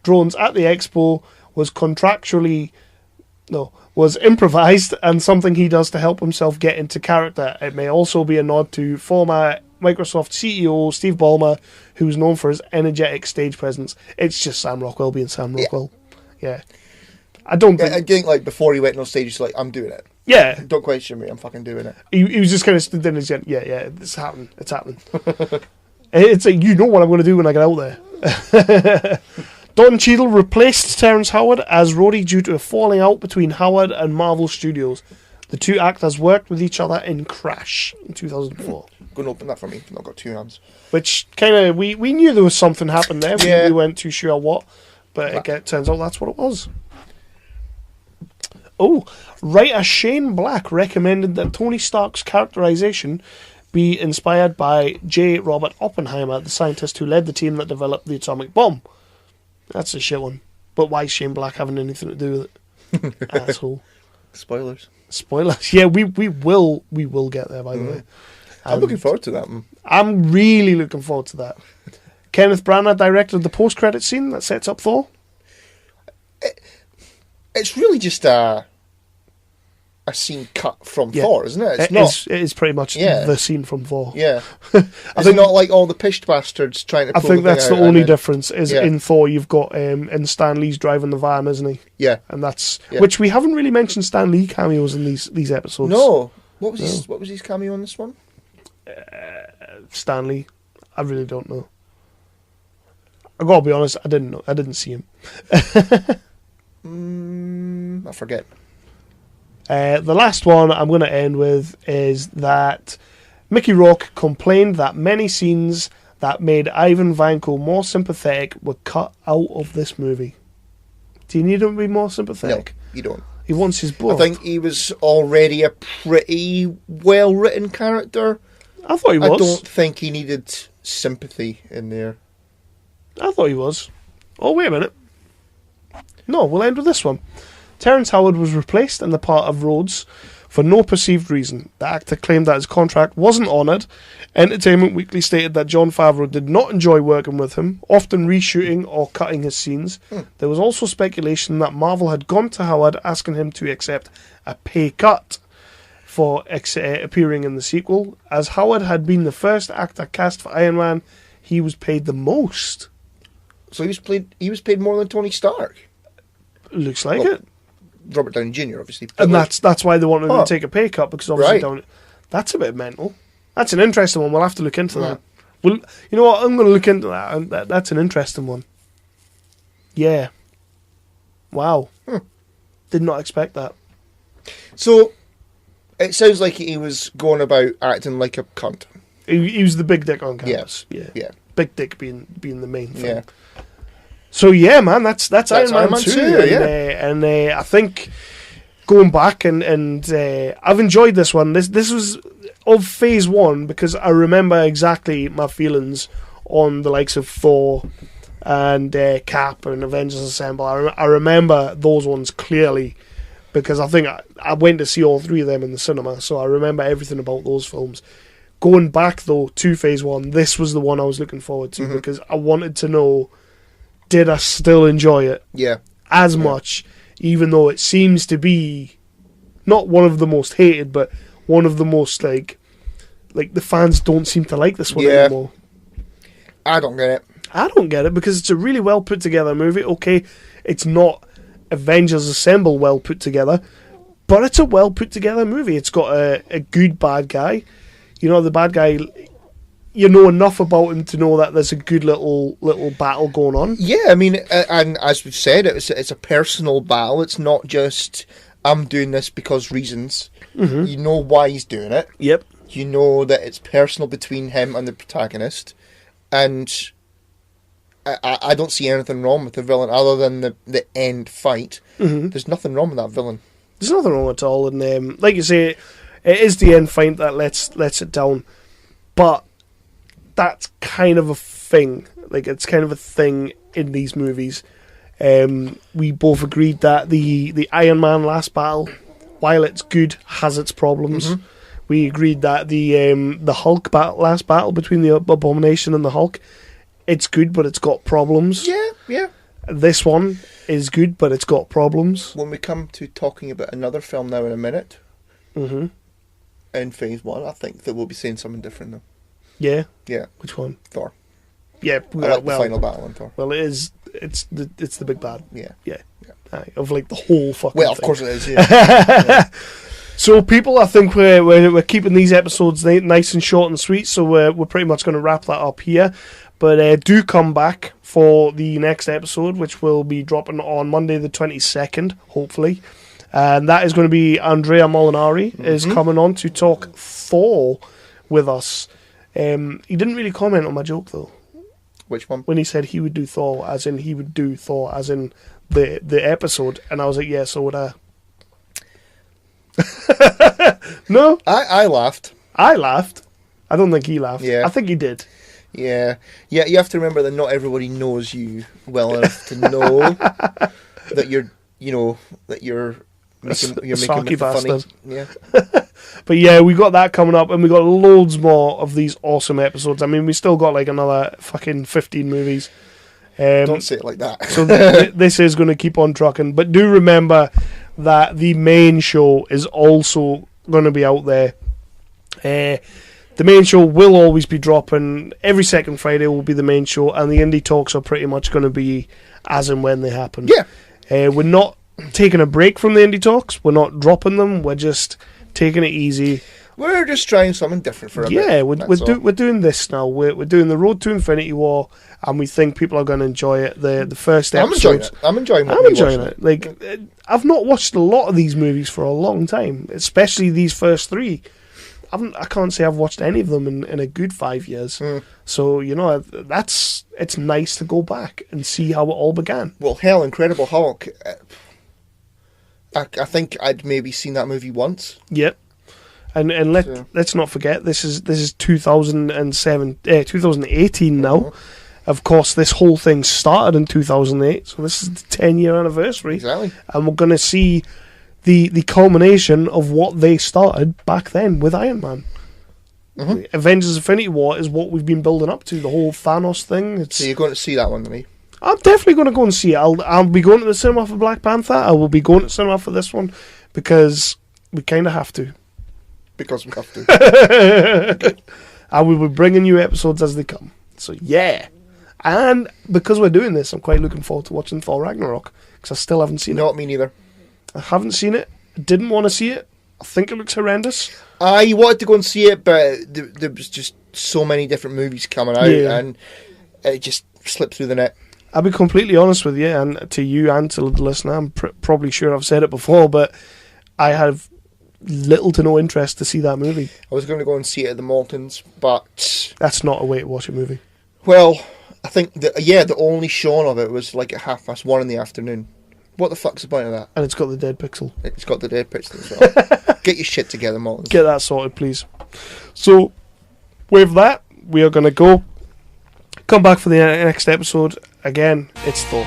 at the expo was improvised and something he does to help himself get into character. It may also be a nod to former Microsoft CEO Steve Ballmer, who is known for his energetic stage presence. It's just Sam Rockwell being Sam Rockwell. Yeah. I think, like, before he went on stage, he's like, I'm doing it. Yeah. Don't question me, I'm fucking doing it. He was just kind of stood there and said, yeah, it's happening. It's like, you know what I'm going to do when I get out there. Don Cheadle replaced Terrence Howard as Rhodey due to a falling out between Howard and Marvel Studios. The two actors worked with each other in Crash in 2004. Go and open that for me, I've not got two hands. Which kind of, we knew there was something happened there. Yeah. We weren't too sure what, but it turns out that's what it was. Oh, writer Shane Black recommended that Tony Stark's characterization be inspired by J. Robert Oppenheimer, the scientist who led the team that developed the atomic bomb. That's a shit one. But why is Shane Black having anything to do with it? Asshole. Spoilers. Yeah, we will get there, by the way. I'm looking forward to that one. I'm really looking forward to that. Kenneth Branagh directed the post-credit scene that sets up Thor. It's really just a scene cut from Thor, isn't it? It is pretty much the scene from Thor. Yeah. I think not like all the pished bastards trying to. I think that's the only difference. Is in Thor you've got and Stan Lee's driving the van, isn't he? Yeah. And that's which we haven't really mentioned Stan Lee cameos in these episodes. No. What was his cameo on this one? Stan Lee. I really don't know. I gotta be honest. I didn't know. I didn't see him. I forget. The last one I'm going to end with is that Mickey Rourke complained that many scenes that made Ivan Vanko more sympathetic were cut out of this movie. Do you need him to be more sympathetic? No, you don't. He wants his blood. I think he was already a pretty well-written character. I thought he was. I don't think he needed sympathy in there. I thought he was. Oh, wait a minute. No, we'll end with this one. Terrence Howard was replaced in the part of Rhodes for no perceived reason. The actor claimed that his contract wasn't honoured. Entertainment Weekly stated that Jon Favreau did not enjoy working with him, often reshooting or cutting his scenes. There was also speculation that Marvel had gone to Howard asking him to accept a pay cut. for appearing in the sequel. As Howard had been the first actor cast for Iron Man, he was paid the most. So he was paid more than Tony Stark. Looks like it. Robert Downey Jr. obviously. And that's why they wanted him to take a pay cut, because obviously that's a bit mental. That's an interesting one. We'll have to look into that. Well, you know what? I'm going to look into that. That's an interesting one. Yeah. Wow. Did not expect that. So, it sounds like he was going about acting like a cunt. He was the big dick on canvas. Yeah. Big dick being the main thing. Yeah. So yeah, man, that's Iron Man 2. And I think going back and I've enjoyed this one. This was of Phase 1 because I remember exactly my feelings on the likes of Thor and Cap and Avengers Assemble. I remember those ones clearly because I think I went to see all three of them in the cinema, so I remember everything about those films. Going back though to Phase 1, this was the one I was looking forward to because I wanted to know, did I still enjoy it as much, even though it seems to be not one of the most hated, but one of the most like the fans don't seem to like this one anymore. I don't get it. I don't get it because it's a really well put together movie. Okay, it's not Avengers Assemble well put together, but it's a well put together movie. It's got a good bad guy. You know, the bad guy, you know enough about him to know that there's a good little battle going on. Yeah, I mean, and as we've said, it's a personal battle. It's not just, I'm doing this because reasons. You know why he's doing it. Yep. You know that it's personal between him and the protagonist. And I don't see anything wrong with the villain other than the end fight. There's nothing wrong with that villain. There's nothing wrong at all. And like you say, it is the end fight that lets it down. But that's kind of a thing. Like, it's kind of a thing in these movies. We both agreed that the Iron Man last battle, while it's good, has its problems. We agreed that the Hulk last battle between the Abomination and the Hulk, it's good, but it's got problems. Yeah. This one is good, but it's got problems. When we come to talking about another film now in a minute, in Phase 1, I think that we'll be saying something different though. Yeah? Yeah. Which one? Thor. Yeah. I like the final battle in Thor. Well, it's the big bad. Yeah. Of like the whole fucking Well, thing. of course it is, yeah. So, people, I think we're keeping these episodes nice and short and sweet, so we're pretty much going to wrap that up here. But do come back for the next episode, which will be dropping on Monday the 22nd, hopefully. And that is going to be Andrea Molinari is coming on to talk Thor with us. He didn't really comment on my joke, though. Which one? When he said he would do Thor, as in he would do Thor, as in the episode. And I was like, yeah, so would I. No? I laughed. I laughed. I don't think he laughed. Yeah. I think he did. Yeah. You have to remember that not everybody knows you well enough to know that you're making Sarky it funny. bastard. Yeah. But yeah, we got that coming up, and we got loads more of these awesome episodes. I mean, we still got like another fucking 15 movies. Don't say it like that. So this is going to keep on trucking. But do remember that the main show is also going to be out there. The main show will always be dropping. Every second Friday will be the main show, and the indie talks are pretty much going to be as and when they happen. Yeah. We're not taking a break from the indie talks. We're not dropping them. We're just taking it easy. We're just trying something different for a bit. Yeah, we're doing this now. We're doing the Road to Infinity War, and we think people are going to enjoy it. The first episode. I'm enjoying it. Like, I've not watched a lot of these movies for a long time, especially these first three. I can't say I've watched any of them in a good 5 years. So, it's nice to go back and see how it all began. Well, hell, Incredible Hulk. I think I'd maybe seen that movie once. Yep. And let's not forget, this is 2018 now. Of course, this whole thing started in 2008, so this is the 10-year anniversary. Exactly. And we're going to see the culmination of what they started back then with Iron Man. Avengers Infinity War is what we've been building up to, the whole Thanos thing. So you're going to see that one, me? I'm definitely going to go and see it. I'll be going to the cinema for Black Panther. I will be going to the cinema for this one because we kind of have to. Because we have to. And we will be bringing you episodes as they come. So, yeah. And because we're doing this, I'm quite looking forward to watching Thor Ragnarok. Because I still haven't seen it. Not me neither. I haven't seen it. Didn't want to see it. I think it looks horrendous. I wanted to go and see it, but there was just so many different movies coming out, and it just slipped through the net. I'll be completely honest with you, and to you and to the listener, I'm probably sure I've said it before, but I have little to no interest to see that movie. I was going to go and see it at the Maltons, but... That's not a way to watch a movie. Well, I think, the only showing of it was like at 1:30 in the afternoon. What the fuck's the point of that? And it's got the dead pixel. It's got the dead pixel as well. Get your shit together, Maltons. Get that sorted, please. So, with that, we are going to go. Come back for the next episode. Again, it's Thor.